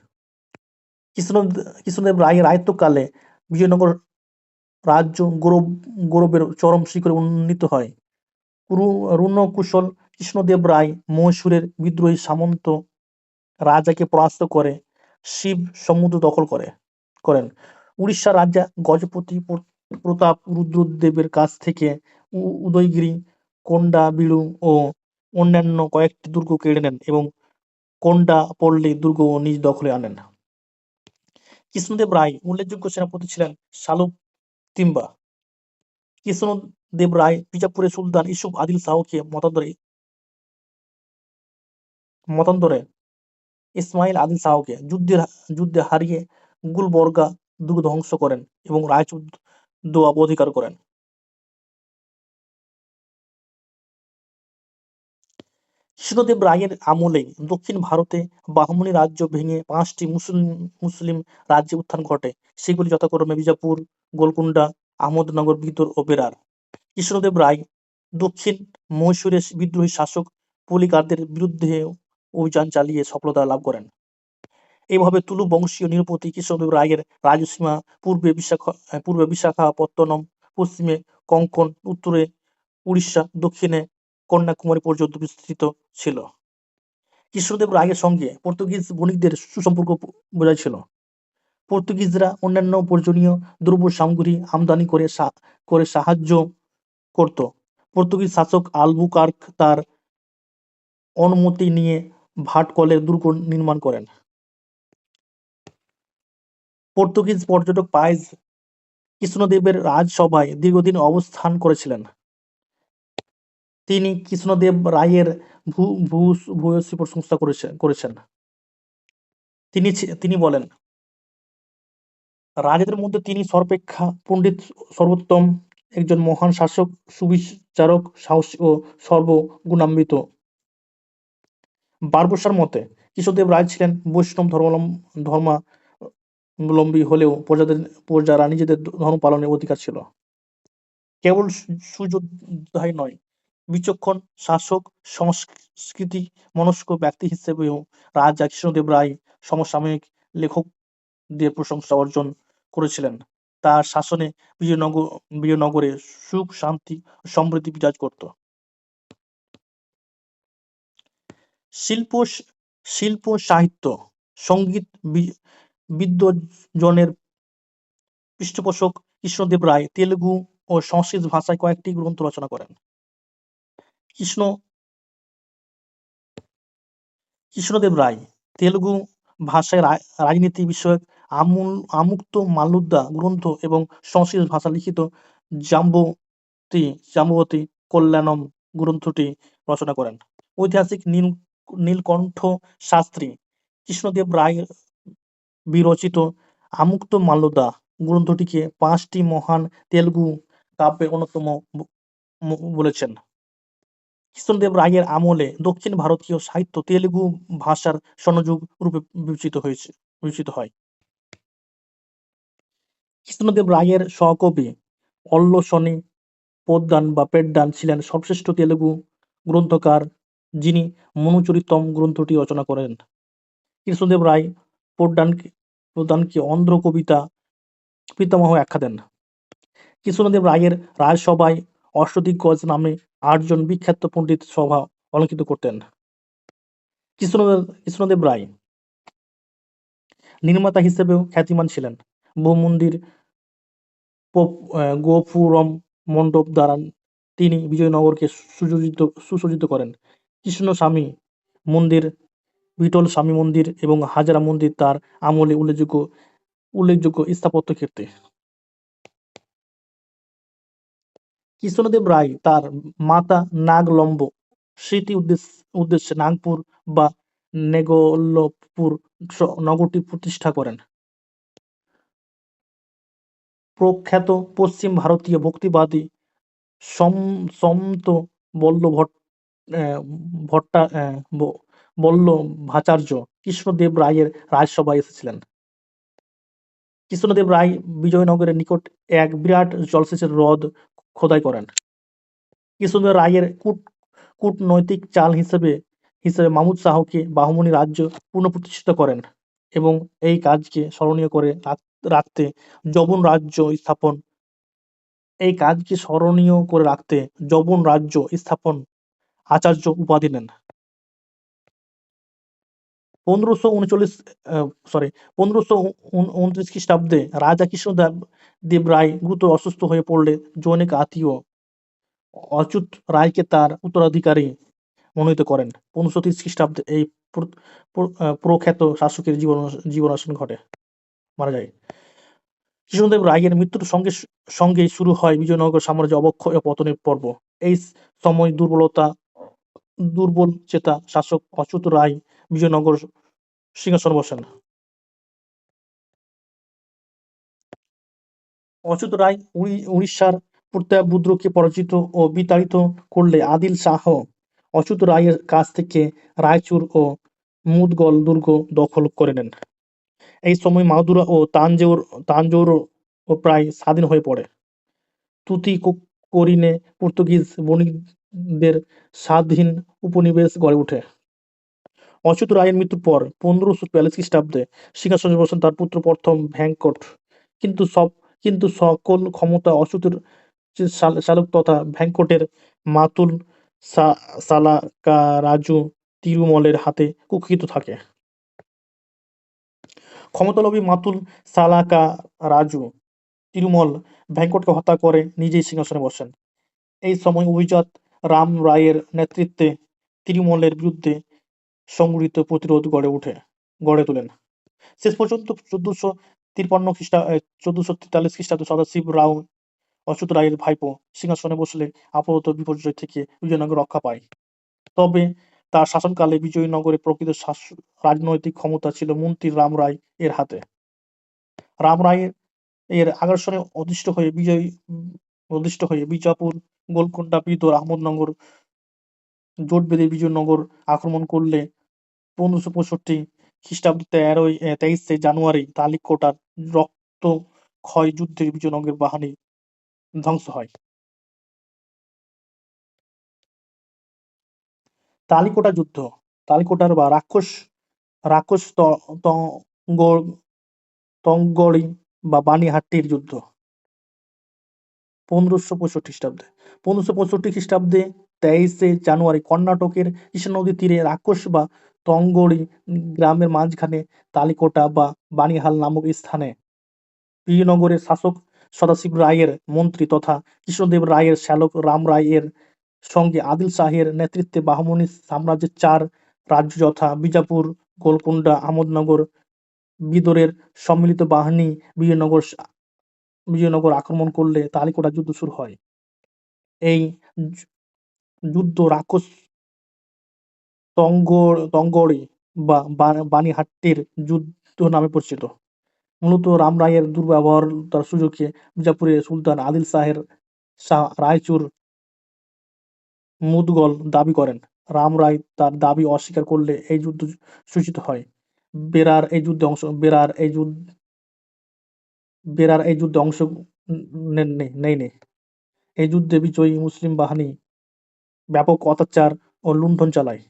কৃষ্ণদেব রায়ের রাজত্বকালে বিজয়নগর রাজ্য গৌরবের চরম শিখরে উন্নীত হয়। রুণকুশল কৃষ্ণদেব রায় মহীশূরের বিদ্রোহী সামন্ত রাজাকে পরাস্ত করে শিব সমুদ্র দখল করেন। উড়িষ্যার রাজা গজপতি প্রতাপ রুদ্রদেবের কাছ থেকে উদয়গিরি, কোন্ডাবিলু ও অন্যান্য কয়েকটি দুর্গ কেড়ে নেন এবং কোন্ডাপল্লী দুর্গ নিজ দখলে আনেন। কৃষ্ণদেব রায় উল্লেখযোগ্য সেনাপতি ছিলেন শালুক তিম্বা। কৃষ্ণদেব রায় বিজাপুরের সুলতান ইউসুফ আদিল শাহকে মতান্তরে ইসমাইল আদিল শাহকে যুদ্ধে হারিয়ে গুলবর্গা দুর্গ ধ্বংস করেন এবং রায়চৌধ অধিকার করেন। কৃষ্ণদেব রায়ের আমলে দক্ষিণ ভারতে বাহমনি রাজ্য ভেঙে 5টি মুসলিম রাজ্যে উত্থান ঘটে। সেগুলি যথাক্রমে বিজাপুর, গোলকুন্ডা, আহমদনগর, বিদর ও বেরার। কৃষ্ণদেব রায় দক্ষিণ মহীশূরের বিদ্রোহী শাসক পলিকারদের বিরুদ্ধে অভিযান চালিয়ে সফলতা লাভ করেন। এইভাবে তুলু বংশীয় নৃপতি কৃষ্ণদেব রায়ের রাজসীমা পূর্বে বিশাখাপত্তনম, পশ্চিমে কঙ্কন, উত্তরে উড়িষ্যা, দক্ষিণে কন্যাকুমারী পর্যন্ত বিস্তৃত ছিল। কৃষ্ণদেব রায়ের সঙ্গে পর্তুগিজ বণিকদের সুসম্পর্ক বজায় ছিল। পর্তুগিজরা অন্যান্য প্রয়োজনীয় দ্রব্য সামগ্রী আমদানি করে সাহায্য করত। পর্তুগিজ শাসক আলবুকার্ক তার অনুমতি নিয়ে ভাটকলের দুর্গ নির্মাণ করেন। পর্তুগিজ পর্যটক পায়েজ কৃষ্ণদেবের রাজসভায় দীর্ঘদিন অবস্থান করেছিলেন। তিনি কৃষ্ণদেব রায়ের ভূয়সী প্রশংসা করেছেন। তিনি বলেন, রাজাদের মধ্যে তিনি সর্বাপেক্ষা পণ্ডিত, সর্বোত্তম, একজন মহান শাসক, সুবিচারক, সাহসী ও সর্বগুণান্বিত। বারবোসার মতে কৃষ্ণদেব রায় ছিলেন বৈষ্ণব ধর্মাবলম্বী হলেও প্রজারা নিজেদের ধর্ম পালনের অধিকার ছিল। কেবল সুযোদ্ধাই নয়, বিচক্ষণ শাসক, সংস্কৃতি মনস্ক ব্যক্তি হিসেবেও রাজা কৃষ্ণদেব রায় সমসাময়িক লেখকদের প্রশংসা অর্জন করেছিলেন। তার শাসনে বিজয়নগরে সুখ, শান্তি ও সমৃদ্ধি বিরাজ করত। শিল্প, সাহিত্য, সঙ্গীত, বিদ্বজ্জনের পৃষ্ঠপোষক কৃষ্ণদেব রায় তেলুগু ও সংস্কৃত ভাষায় কয়েকটি গ্রন্থ রচনা করেন। কৃষ্ণদেব রায় তেলুগু ভাষায় রাজনীতি বিষয়ক আমুক্ত মাল্যুদ্ধা গ্রন্থ এবং সংস্কৃত ভাষা লিখিত জাম্বু জাম্বুবতী কল্যাণম গ্রন্থটি রচনা করেন। ঐতিহাসিক নীলকণ্ঠ শাস্ত্রী কৃষ্ণদেব রায় বিরচিত আমুক্তমাল্যদা গ্রন্থটিকে ৫টি মহান তেলুগু কাব্যের অন্যতম বলেছেন। কৃষ্ণদেব রায়ের আমলে দক্ষিণ ভারতীয় সাহিত্য তেলুগু ভাষার স্বর্ণযুগ রূপে বিবেচিত হয়। কৃষ্ণদেব রায়ের সহকবি অল্লসনি পোদ্দান বা পেড্ডান ছিলেন সর্বশ্রেষ্ঠ তেলুগু গ্রন্থকার, যিনি মনুচরিতম গ্রন্থটি রচনা করেন। কৃষ্ণদেব রায় পোদ্দানকে অন্ধ্র কবিতা পিতামহ আখ্যা দেন। কৃষ্ণদেব রায়ের রাজসভায় অষ্টদিগ্গজ নামে ৮জন বিখ্যাত পণ্ডিত সভা অলঙ্কৃত করতেন। কৃষ্ণদেব রায় নির্মাতা হিসেবেও খ্যাতিমান ছিলেন। বহু মন্দির, গোপুরম মণ্ডপ দ্বারা তিনি বিজয়নগরকে সুসজ্জিত করেন। কৃষ্ণস্বামী মন্দির, বিঠল স্বামী মন্দির এবং হাজারা মন্দির তার আমলে উল্লেখযোগ্য স্থাপত্য কীর্তি। কৃষ্ণদেব রায় তার মাতা নাগলম্ব স্মৃতি উদ্দেশ্যে নাগপুর বা নেগোল্লপুর নগরটি প্রতিষ্ঠা করেন। প্রখ্যাত পশ্চিম ভারতীয় ভক্তিবাদী সন্ত বল্লভাচার্য কৃষ্ণদেব রায়ের রাজসভায় এসেছিলেন। কৃষ্ণদেব রায় বিজয়নগরের নিকট এক বিরাট জলসেচের হ্রদ খোদাই করেন। কৃষ্ণদেব রায়ের কূটনৈতিক চাল হিসেবে মামুদ শাহকে বাহমনি রাজ্য পুনঃপ্রতিষ্ঠিত করেন এবং এই কাজকে স্মরণীয় করে রাখতে যবন রাজ্য স্থাপন আচার্য উপাধি নেন। 1529 খ্রিস্টাব্দে রাজা কৃষ্ণদেব রায় গুরুতর অসুস্থ হয়ে পড়লে জনৈক আত্মীয় অচ্যুত রায়কে তার উত্তরাধিকারী মনোনীত করেন। 1530 খ্রিস্টাব্দে এই প্রখ্যাত শাসকের জীবনাবসান ঘটে, মারা যায়। কৃষ্ণদেব রায়ের মৃত্যুর সঙ্গেই শুরু হয় বিজয়নগর সাম্রাজ্যের অবক্ষয় ও পতনের পর্ব। এই সময় দুর্বলচেতা শাসক অচ্যুত রায় বিজয়নগর সিংহাসনে বসেন। অচ্যুত রায় উড়িষ্যার প্রত্যাবুদ্রকে পরাজিত ও বিতাড়িত করলে আদিল শাহ অচ্যুত রায়ের কাছ থেকে রায়চুর ও মুদগল দুর্গ দখল করে নেন। এই সময় মাদুরা ও তাঞ্জোরও প্রায় স্বাধীন হয়ে পড়ে। তুতিকোরিনে পর্তুগিজ বণিকদের স্বাধীন উপনিবেশ গড়ে ওঠে। অচ্যুত রায়ের মৃত্যুর পর 1542 খ্রিস্টাব্দে সিংহাসনে বসেন তার পুত্র প্রথম ভেঙ্কট। কিন্তু সকল ক্ষমতা অচ্যুতের শালক তথা ভেঙ্কটের মাতুল সালাকারাজু তিরুমলের হাতে কুক্ষিগত থাকে। ক্ষমতালোভী মাতুল সালাকারাজু তিরুমল ভেঙ্কটকে হত্যা করে নিজেই সিংহাসনে বসেন। এই সময় অভিজাত রাম রায়ের নেতৃত্বে তিরুমলের বিরুদ্ধে সংগঠিত প্রতিরোধ গড়ে তোলেন। শেষ পর্যন্ত 1443 খ্রিস্টাব্দে সদাশিব রাও অচ্যুত রায়ের ভাইপো সিংহাসনে বসলে আপাতত বিপর্যয় থেকে বিজয়নগর রক্ষা পায়। তবে তার শাসনকালে বিজয়নগরে প্রকৃত রাজনৈতিক ক্ষমতা ছিল মন্ত্রী রাম রায় এর হাতে। রাম রায় এর আগ্রাসনে অতিষ্ঠ হয়ে বিজাপুর, গোলকোন্ডা, বিদর, আহমদনগর জোট বেঁধে বিজয়নগর আক্রমণ করলে 1565 খ্রিস্টাব্দ 23শে জানুয়ারি তালিকোটার রক্তক্ষয় যুদ্ধে বিজয়নগরের বাহিনী ধ্বংস হয়। তালিকোটা যুদ্ধ, তালিকোটার বা রাক্ষস তঙ্গড়ি বা বানিহাট্টির যুদ্ধ 1565 খ্রিস্টাব্দে 23শে জানুয়ারি কর্ণাটকের কৃষ্ণা নদীর তীরে রাক্ষস বা তঙ্গড়ি গ্রামের মাঝখানে তালিকোটা বা বানিহাল নামক স্থানে বিজয়নগরের শাসক সদাশিব রায়ের মন্ত্রী তথা কৃষ্ণদেব রায়ের শ্যালক রাম রায় এর সঙ্গে আদিল শাহের নেতৃত্বে বাহমনি সাম্রাজ্যের 4 রাজ্য যথা বিজাপুর, গোলকোন্ডা, আহমদনগর, বিদরের সম্মিলিত বাহিনী বিজয়নগর আক্রমণ করলে তালিকোটা যুদ্ধ শুরু হয়। এই যুদ্ধ রাক্ষস তঙ্গড়ি বা বানিহাট্টির যুদ্ধ নামে পরিচিত। মূলত রাম রায়ের দুর্ব্যবহারের সুযোগে বিজাপুরের সুলতান আদিল শাহ রায়চুর মুদগল দাবি করেন। রাম রায় তার দাবি অস্বীকার করলে এই যুদ্ধ সূচিত হয়। বেরার এই যুদ্ধে অংশ নেয়নি। এই যুদ্ধে বিজয়ী মুসলিম বাহিনী ব্যাপক অত্যাচার ও লুণ্ঠন চালায়।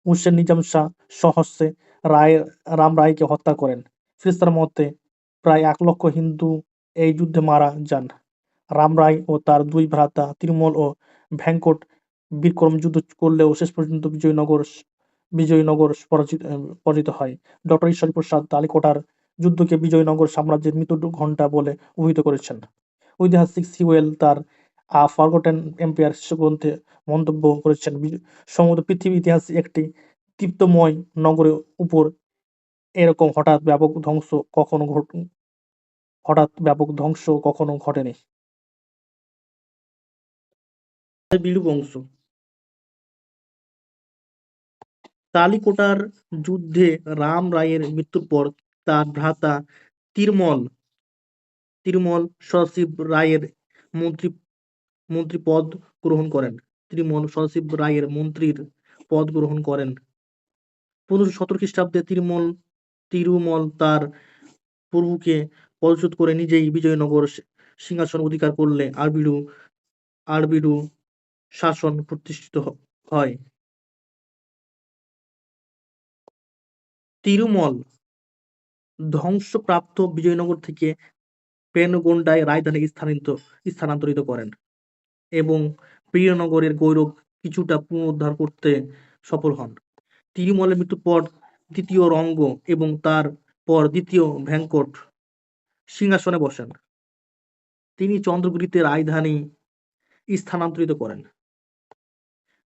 হুসেন নিজাম শাহ সহস্রে রাম রায়কে হত্যা করেন। ফেরেশতার মতে প্রায় ১ লক্ষ হিন্দু এই যুদ্ধে মারা যান। রাম রায় ও তার ২ ভ্রাতা তিরুমল ও ভেঙ্কট বিক্রম যুদ্ধ করলেও শেষ পর্যন্ত বিজয়নগর পরাজিত হয়। ড. ঈশ্বরপ্রসাদ তালিকোটার যুদ্ধকে বিজয়নগর সাম্রাজ্যের মৃত্যুঘণ্টা বলে অভিহিত করেছেন। ঐতিহাসিক সিওয়েল তার ফরগটেন এম্পায়ার শীর্ষক গ্রন্থে মন্তব্য করেছেন, সমগ্র পৃথিবীর ইতিহাসে একটি দীপ্তময় নগরের উপর এরকম হঠাৎ ব্যাপক ধ্বংস কখনো ঘটেনি। বিলু বংশ। তালিকোটার যুদ্ধে রাম রায়ের মৃত্যুর পর তার ভ্রাতা তিরুমল সদাশিব রায়ের মন্ত্রী পদ গ্রহণ করেন। মন্ত্রীর পদ গ্রহণ করেন। ১৫১৭ খ্রিস্টাব্দে তিরুমল তার প্রভুকে পদচ্যুত করে নিজেই বিজয়নগর সিংহাসন অধিকার করলে আরবিডু শাসন প্রতিষ্ঠিত হয়। তিরুমল ধ্বংসপ্রাপ্ত বিজয়নগর থেকে পেনগোন্ডায় রাজধানী স্থানান্তরিত করেন এবং বিজয়নগরের গৌরব কিছুটা পুনরুদ্ধার করতে সফল হন। তিরুমলের মৃত্যুর পর দ্বিতীয় রঙ্গ এবং তার পর দ্বিতীয় ভেঙ্কট সিংহাসনে বসেন। তিনি চন্দ্রগিরিতে রাজধানী স্থানান্তরিত করেন।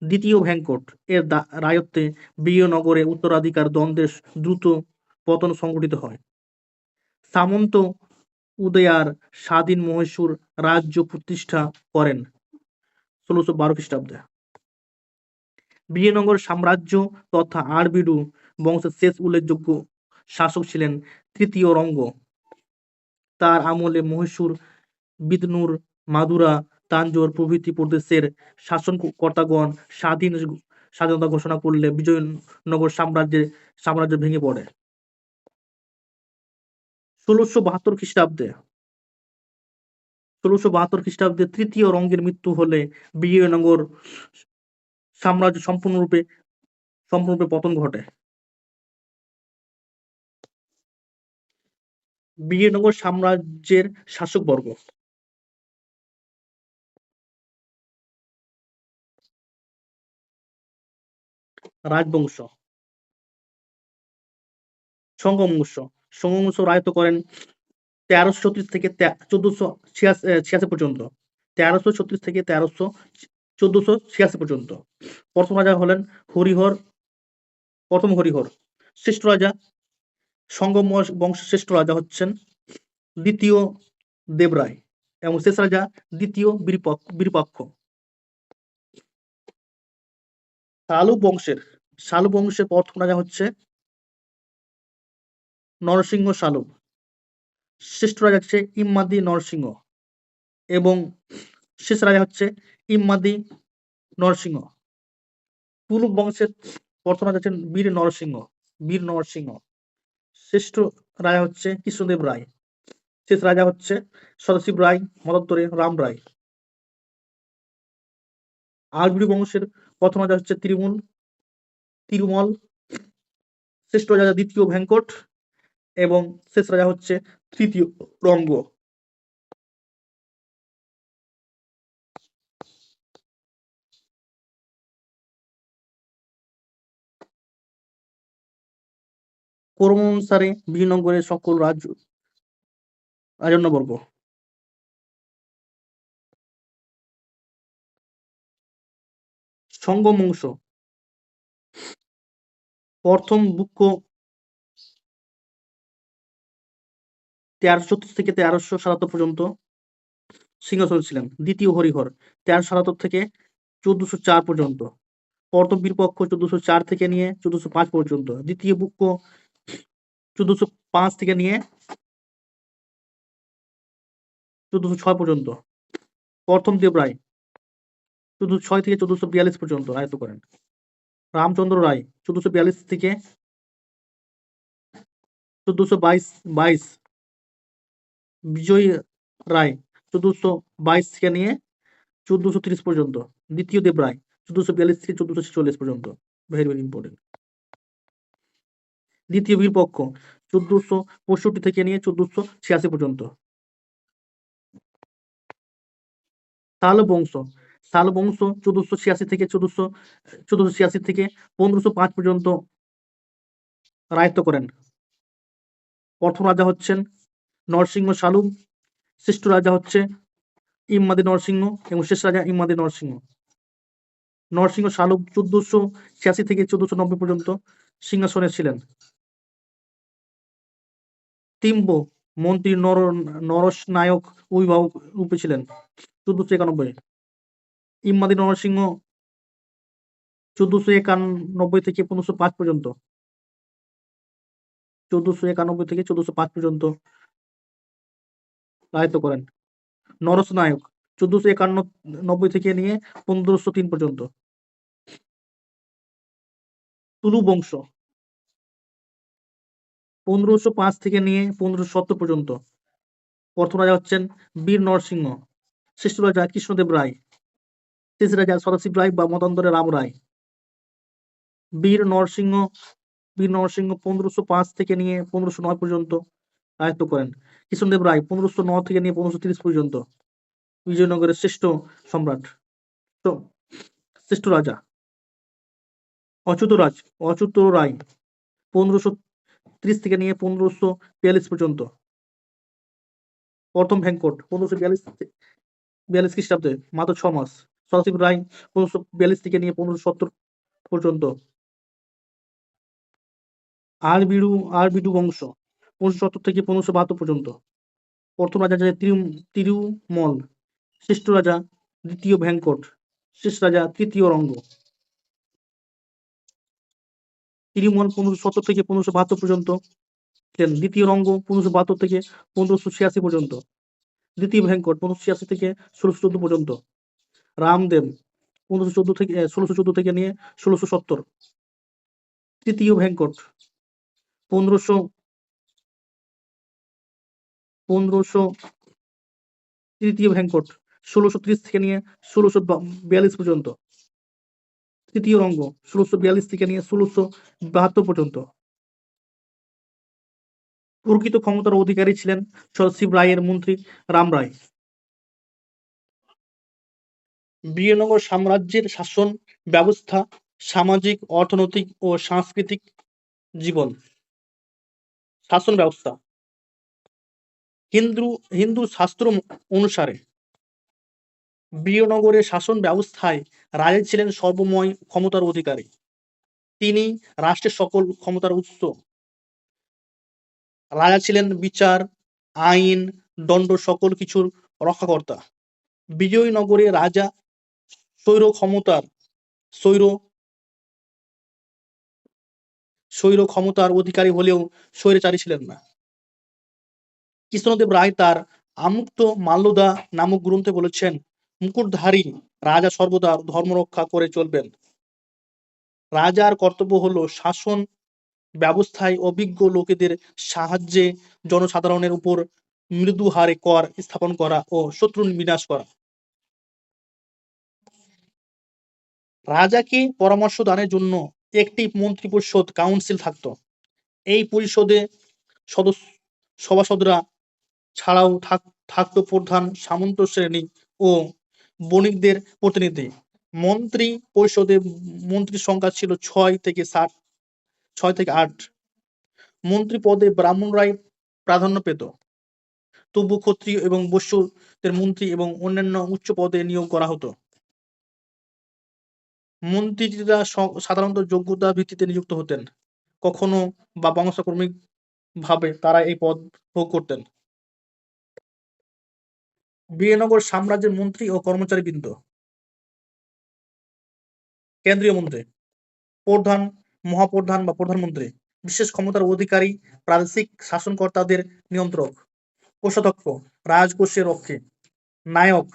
দ্বিতীয় ভেঙ্কট এর রায়ত্বে বিজয়নগরে উত্তরাধিকার দ্বন্দ্বের দ্রুত পতন সংঘটিত হয়। সামন্ত উদয়ার স্বাধীন মহীশূর রাজ্য প্রতিষ্ঠা করেন ১৬১২ খ্রিস্টাব্দে। বিজয়নগর সাম্রাজ্য তথা আরবিডু বংশের শেষ উল্লেখযোগ্য শাসক ছিলেন তৃতীয় রঙ্গ। তার আমলে মহীশূর, বিদনুর, মাদুরা, তাঞ্জোর প্রভৃতি প্রদেশের শাসনকর্তাগণ স্বাধীনতা ঘোষণা করলে বিজয়নগর সাম্রাজ্য ভেঙে পড়ে। ১৬৭২ খ্রিস্টাব্দে তৃতীয় রঙ্গের মৃত্যু হলে বিজয়নগর সাম্রাজ্য সম্পূর্ণরূপে পতন ঘটে। বিজয়নগর সাম্রাজ্যের শাসকবর্গ। রাজবংশ। সঙ্গবংশ রায়ত্ব করেন ১৩৩৬ থেকে ১৪৮৬ পর্যন্ত। ১৩৩৬ থেকে ১৪৮৬ পর্যন্ত। প্রথম রাজা হলেন হরিহর। শ্রেষ্ঠ রাজা বংশের শ্রেষ্ঠ রাজা হচ্ছেন দ্বিতীয় দেবরায় এবং শেষ রাজা দ্বিতীয় বিরূপাক্ষ। শালু বংশের প্রথম রাজা হচ্ছে নরসিংহ শালু। শ্রেষ্ঠ রাজা হচ্ছে ইম্মাদি নরসিংহ এবং শেষ রাজা হচ্ছে ইম্মাদি নরসিংহ। তুলুক বংশের প্রথম রাজা হচ্ছেন বীর নরসিংহ। শ্রেষ্ঠ রাজা হচ্ছে কৃষ্ণদেব রায়। শেষ রাজা হচ্ছে সদাশিব রায়, মতান্তরে রাম রায়। আরবিডু বংশের প্রথম রাজা হচ্ছে তিরুমল। শ্রেষ্ঠ রাজা দ্বিতীয় ভেঙ্কট এবং শেষ রাজা হচ্ছে তৃতীয় রঙ্গ। ক্রম অনুসারে বিজয়নগরের সকল রাজন্যবর্গ। সঙ্গবংশ। প্রথম বুক্ক ১৩৩৬ থেকে ১৩৭৭ পর্যন্ত। সিংহাসনে ছিলেন। দ্বিতীয় হরিহর 1377 থেকে 1404 পর্যন্ত। প্রথম বীরপক্ষ 1404 থেকে নিয়ে 1405 পর্যন্ত। দ্বিতীয় বুক্ক 1405 থেকে নিয়ে 1406 পর্যন্ত। প্রথম দেবরায় 1406 থেকে 1442 পর্যন্ত রায়ত্ব করেন। রামচন্দ্র রায় 1442 থেকে 1422। বিজয় রায় 1422 থেকে নিয়ে 1430 পর্যন্ত। দ্বিতীয় দেবরায় 1442 থেকে 1446 পর্যন্ত। Very very important. দ্বিতীয় বীরপক্ষ 1465 থেকে নিয়ে 1486 পর্যন্ত। শাল বংশ 1486 থেকে 1486 থেকে 1505 পর্যন্ত রায়ত্ব করেন। প্রথম রাজা হচ্ছেন নরসিংহ শালু, শ্রেষ্ঠ রাজা হচ্ছে ইমাদি নরসিংহ এবং শেষ রাজা ইমাদি নরসিংহ। নরসিংহ শালু 1486 থেকে 1490 পর্যন্ত সিংহাসনে ছিলেন। তিম্ব মন্ত্রী নরস নায়ক অভিভাবক রূপে ছিলেন 1491। ইমাদি নরসিংহ 1491 থেকে 1505 পর্যন্ত। 1491 থেকে 1405 পর্যন্ত রায়ত্ব করেন। নরস নায়ক 1491 থেকে নিয়ে 1503 পর্যন্ত। তুলু বংশ 1505 থেকে নিয়ে 1570 পর্যন্ত। প্রথম রাজা হচ্ছেন বীর নরসিংহ, শ্রেষ্ঠ রাজা কৃষ্ণদেব রায়, শেষ রাজা সদাশিব রায় বা মতান্তরে রাম রায়। বীর নরসিংহ 1505 থেকে নিয়ে 1509 পর্যন্ত রায়ত্ব করেন। কৃষ্ণদেব রায় 1509 থেকে নিয়ে 1530 পর্যন্ত। বিজয়নগরের শ্রেষ্ঠ সম্রাট, শ্রেষ্ঠ রাজা। অচ্যুত রায় 1530 থেকে নিয়ে 1542 পর্যন্ত। প্রথম ভেঙ্কট 1542 খ্রিস্টাব্দে, মাত্র 6 মাস। সদাশিব রায় 1542 থেকে নিয়ে 1570 পর্যন্ত। আরবিডু বংশ 1570 থেকে 1572 পর্যন্ত। প্রথম রাজা তিরুমল, শ্রেষ্ঠ রাজা দ্বিতীয় ভেঙ্কট, শেষ রাজা তৃতীয় রঙ্গ। তিরুমল 1570 থেকে 1572 পর্যন্ত ছিলেন। দ্বিতীয় রঙ্গ 1572 থেকে 1586 পর্যন্ত। দ্বিতীয় ভেঙ্কট 1586 থেকে 1614 পর্যন্ত। রামদেব 1614 থেকে নিয়ে 1670। তৃতীয় ভেঙ্কট 1630 থেকে নিয়ে 1642 পর্যন্ত। তৃতীয় রঙ্গ 1642 থেকে নিয়ে 1672 পর্যন্ত। প্রকৃত ক্ষমতার অধিকারী ছিলেন সদাশিব রায়ের মন্ত্রী রাম রায়। বিজয়নগর সাম্রাজ্যের শাসন ব্যবস্থা, সামাজিক, অর্থনৈতিক ও সাংস্কৃতিক জীবন। শাসন ব্যবস্থা হিন্দু শাস্ত্র অনুসারে বিজয়নগরের শাসন ব্যবস্থায় রাজা ছিলেন সর্বময় ক্ষমতার অধিকারী। তিনি রাষ্ট্রের সকল ক্ষমতার উৎস। রাজা ছিলেন বিচার, আইন, দণ্ড সকল কিছুর রক্ষাকর্তা। বিজয়নগরে রাজা স্বৈর ক্ষমতার অধিকারী হলেও স্বৈরাচারী ছিলেন না। কৃষ্ণদেব রায় তার আমুক্ত মাল্যদা নামক গ্রন্থে বলেছেন, মুকুটধারী রাজা সর্বদা ধর্মরক্ষা করে চলবেন। রাজার কর্তব্য হলো শাসন ব্যবস্থায় অভিজ্ঞ লোকেদের সাহায্যে জনসাধারণের উপর মৃদু হারে কর স্থাপন করা ও শত্রু বিনাশ করা। রাজাকে পরামর্শ দানের জন্য একটি মন্ত্রিপরিষদ কাউন্সিল থাকত। এই পরিষদে সভাসদরা ছাড়াও থাকত প্রধান সামন্ত শ্রেণী ও বণিকদের প্রতিনিধি। মন্ত্রী পরিষদে মন্ত্রীর সংখ্যা ছিল 6 থেকে 8। মন্ত্রী পদে ব্রাহ্মণরাই প্রাধান্য পেত। তবু ক্ষত্রিয় এবং বৈশ্যদের মন্ত্রী এবং অন্যান্য উচ্চ পদে নিয়োগ করা হতো। মন্ত্রীরা সাধারণত যোগ্যতা ভিত্তিতে নিযুক্ত হতেন, কখনো বা বংশানুক্রমিক ভাবে তারা এই পদ ভোগ করতেন। বিজয়নগর সাম্রাজ্যের মন্ত্রী ও কর্মচারীবৃন্দ: কেন্দ্রীয় মন্ত্রী, প্রধান, মহাপ্রধান বা প্রধানমন্ত্রী, বিশেষ ক্ষমতার অধিকারী, প্রাদেশিক শাসনকর্তাদের নিয়ন্ত্রক, কোষাধ্যক্ষ, রাজকোষের রক্ষী, নায়ক,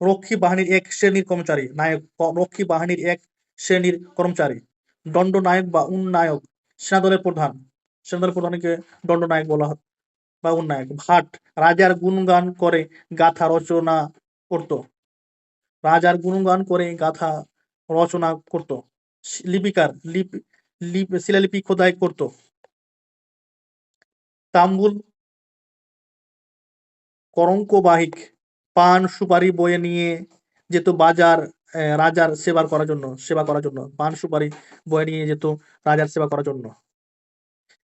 রক্ষী বাহিনীর এক শ্রেণীর কর্মচারী, নায়ক, রক্ষী বাহিনীর এক শ্রেণীর কর্মচারী, দণ্ডনায়ক বা উন্নায়ক, সেনাদলের প্রধান, সেনাদলের প্রধানকে দণ্ডনায়ক বলা হয় বা উন্নায়ক, ভাট, রাজার গুণগান করে গাথা রচনা করত, রাজার গুণগান করে গাথা রচনা করত, লিপিকার, শিলালিপি খোদাই করত, তাম্বুল কলঙ্কবাহী, পান সুপারি বয়ে নিয়ে যেত বাজার রাজার সেবা করার জন্য পান সুপারি বয়ে নিয়ে যেত রাজার সেবা করার জন্য।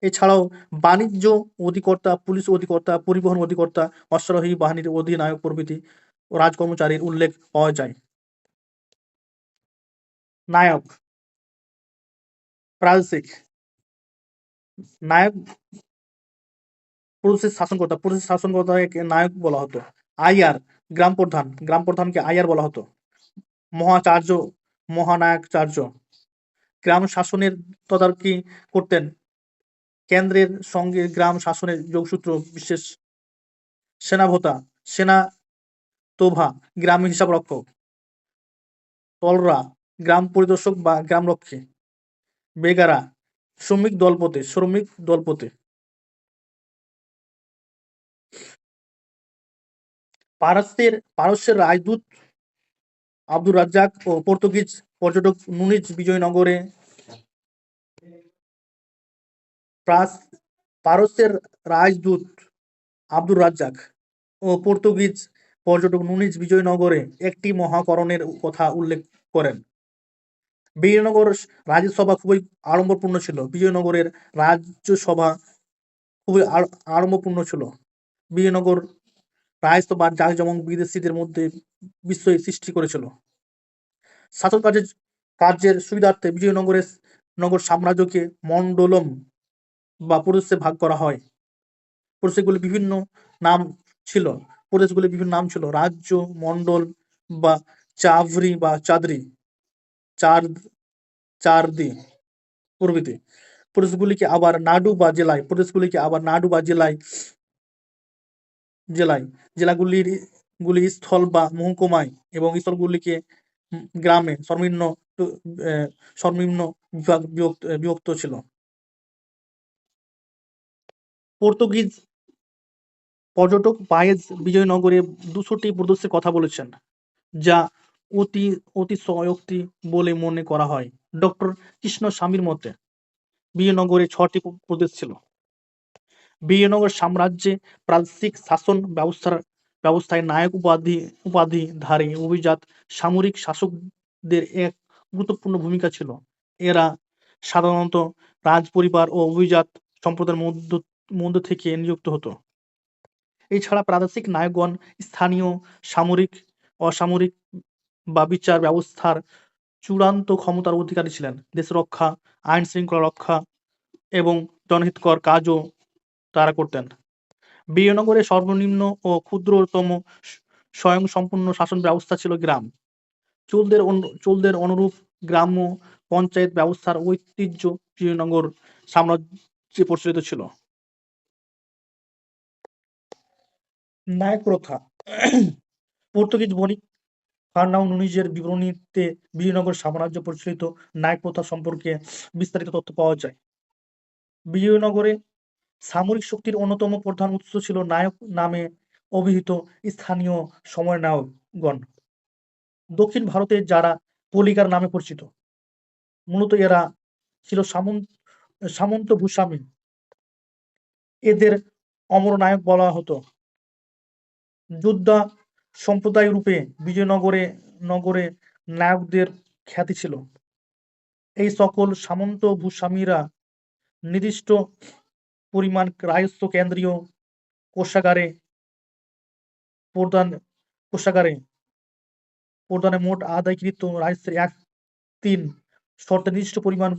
এছাড়াও বাণিজ্য অধিকর্তা, পুলিশ অধিকর্তা, পরিবহন অধিকর্তা, অশ্বারোহী বাহিনীর অধিনায়ক প্রভৃতি রাজকর্মচারীর উল্লেখ পাওয়া যায়। নায়ক, প্রাদেশিক, নায়ক পুরুষের শাসনকর্তাকে নায়ক বলা হতো। আইয়ার, গ্রাম প্রধানকে আইয়ার বলা হতো। মহাচার্য, মহানায়কচার্য, গ্রাম শাসনের তদারকি করতেন, কেন্দ্রের সঙ্গে গ্রাম শাসনের যোগসূত্র বিশেষ। সেনাভোতা, সেনাতোভা, গ্রাম হিসাবরক্ষক, তলরা, গ্রাম পরিদর্শক বা গ্রামরক্ষী, বেগারা, শ্রমিক দলপতি। পারস্যের রাজদূত আব্দুর রাজ্জাক ও পর্তুগিজ পর্যটক নুনিজ বিজয়নগরে পারস্যের রাজদূত আব্দুর রাজ্জাক ও পর্তুগিজ পর্যটক নুনিজ বিজয়নগরে একটি মহাকরণের কথা উল্লেখ করেন। বিজয়নগর রাজসভা খুবই আড়ম্বরপূর্ণ ছিল। বিজয়নগরের রাজসভা খুবই আড়ম্বরপূর্ণ ছিল। বিজয়নগর রাজসভার জাঁকজমক বিদেশীদের মধ্যে বিস্ময় সৃষ্টি করেছিল। শাসন কার্যের সুবিধার্থে বিজয়নগর সাম্রাজ্যকে মণ্ডলম বা প্রদেশে ভাগ করা হয়। প্রদেশগুলির বিভিন্ন নাম ছিল রাজ্য, মণ্ডল বা চাভরি বা চাদরি, চারদি প্রভৃতি। প্রদেশগুলিকে আবার নাডু বা জেলাগুলি স্থল বা মহকুমায় এবং স্থলগুলিকে গ্রামে সর্বনিম্ন বিভক্ত ছিল। পর্তুগিজ পর্যটক বায়েজ বিজয়নগরে 200টি প্রদেশের কথা বলেছেন, যা অতিশয়োক্তি বলে মনে করা হয়। ডক্টর কৃষ্ণস্বামীর মতে বিজয়নগরে 6টি প্রদেশ ছিল। বিজয়নগর সাম্রাজ্যে প্রাদেশিক শাসন ব্যবস্থায় নায়ক উপাধিধারী অভিজাত সামরিক শাসকদের এক গুরুত্বপূর্ণ ভূমিকা ছিল। এরা সাধারণত রাজপরিবার ও অভিজাত সম্প্রদায়ের মধ্য থেকে নিযুক্ত হতো। এছাড়া প্রাদেশিক নায়কগণ স্থানীয় সামরিক, অসামরিক বা বিচার ব্যবস্থার চূড়ান্ত ক্ষমতার অধিকারী ছিলেন। দেশ রক্ষা, আইন শৃঙ্খলা রক্ষা এবং জনহিতকর কাজও তারা করতেন। বিজয়নগরে সর্বনিম্ন ও ক্ষুদ্রতম স্বয়ংসম্পূর্ণ শাসন ব্যবস্থা ছিল গ্রাম। চোলদের অনুরূপ গ্রাম্য পঞ্চায়েত ব্যবস্থার ঐতিহ্য বিজয়নগর সাম্রাজ্যে প্রচলিত ছিল। নায়ক প্রথা। পর্তুগিজ বণিক ফার্নাও নুনিজের বিবরণীতে বিজয়নগর সাম্রাজ্য প্রচলিত নায়ক প্রথা সম্পর্কে বিস্তারিত তথ্য পাওয়া যায়। বিজয়নগরে সামরিক শক্তির অন্যতম প্রধান উৎস ছিল নায়ক নামে অভিহিত স্থানীয় সমরনায়কগণ। দক্ষিণ ভারতে যারা পলিগার নামে পরিচিত, মূলত এরা ছিল সামন্ত ভূস্বামী। এদের অমরনায়ক বলা হতো। যোদ্ধা সম্প্রদায় রূপে বিজয়নগরে নায়কদের খ্যাতি ছিল। এই সকল সামন্ত ভূস্বামীরা নির্দিষ্ট পরিমাণ রাজস্ব কেন্দ্রীয় কোষাগারে প্রদানে মোট আদায়কৃত রাজস্বের 1/3 শর্তে নির্দিষ্ট পরিমাণ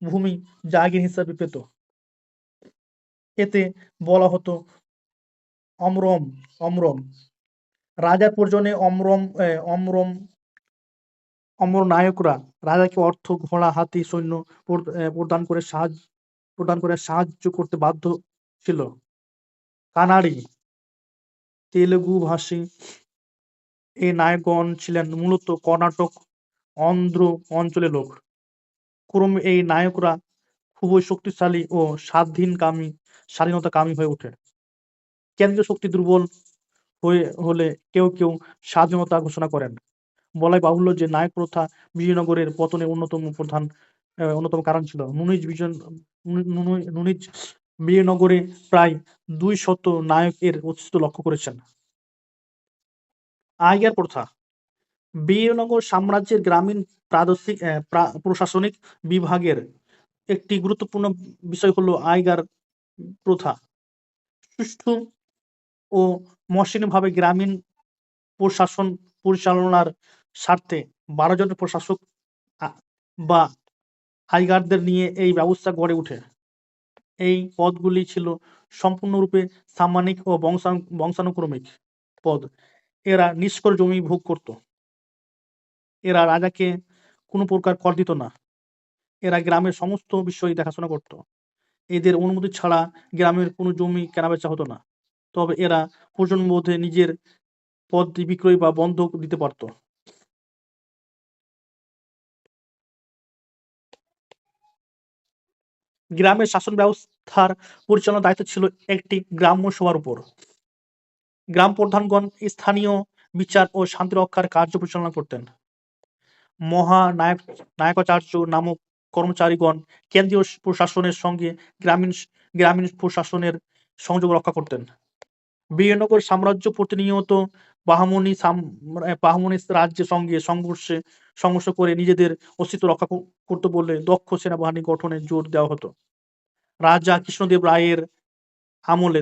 ভূমি জাগির হিসাবে পেত। এতে বলা হতো অমরম অমরম রাজার প্রয়োজনে অমর নায়করা রাজাকে অর্থ, ঘোড়া, হাতি, সৈন্য প্রদান করে সাহায্য করতে বাধ্য ছিল। কানাড়ি তেলুগু ভাষী এই নায়কগণ ছিলেন মূলত কর্ণাটক, অন্ধ্র অঞ্চলের লোক। ক্রমে এই নায়করা খুবই শক্তিশালী ও স্বাধীনতাকামী হয়ে ওঠে। কেন্দ্রীয় শক্তি দুর্বল হলে কেউ কেউ স্বাধীনতা ঘোষণা করেন। বলাই বাহুল্য যে নায়ক প্রথা বিজয়নগরের পতনের অন্যতম কারণ ছিল। নুনিজ বিজয়নগরে প্রায় 200 নায়কের অস্তিত্ব লক্ষ্য করেছেন। আইগার প্রথা বিজয়নগর সাম্রাজ্যের গ্রামীণ প্রশাসনিক বিভাগের একটি গুরুত্বপূর্ণ বিষয় হলো আইগার প্রথা। সুষ্ঠু ও মসৃণভাবে গ্রামীণ প্রশাসন পরিচালনার স্বার্থে 12 জন প্রশাসক বা আইগারদের নিয়ে এই ব্যবস্থা গড়ে ওঠে। এই পদগুলি ছিল সম্পূর্ণরূপে সাম্মানিক ও বংশানুক্রমিক পদ। এরা নিষ্কর জমি ভোগ করত। এরা রাজাকে কোনো প্রকার কর দিত না। এরা গ্রামের সমস্ত বিষয় দেখাশোনা করত। এদের অনুমতি ছাড়া গ্রামের কোনো জমি কেনাবেচা হতো না। তবে এরা প্রয়োজনবোধে নিজের পদ বিক্রয় বা বন্ধক দিতে পারত। গ্রামের শাসন ব্যবস্থার পরিচালনার দায়িত্ব ছিল একটি গ্রাম্য সভার উপর। গ্রাম প্রধানগণ স্থানীয় বিচার ও শান্তি রক্ষার কার্য পরিচালনা করতেন। মহানায়কাচার্য নামক কর্মচারীগণ কেন্দ্রীয় প্রশাসনের সঙ্গে গ্রামীণ প্রশাসনের সংযোগ রক্ষা করতেন। বিজয়নগর সাম্রাজ্য প্রতিনিয়ত বাহমনি রাজ্যের সঙ্গে সংঘর্ষ করে নিজেদের অস্তিত্ব রক্ষা করতে বলে দক্ষ সেনাবাহিনী গঠনে জোর দেওয়া হতো। রাজা কৃষ্ণদেব রায়ের আমলে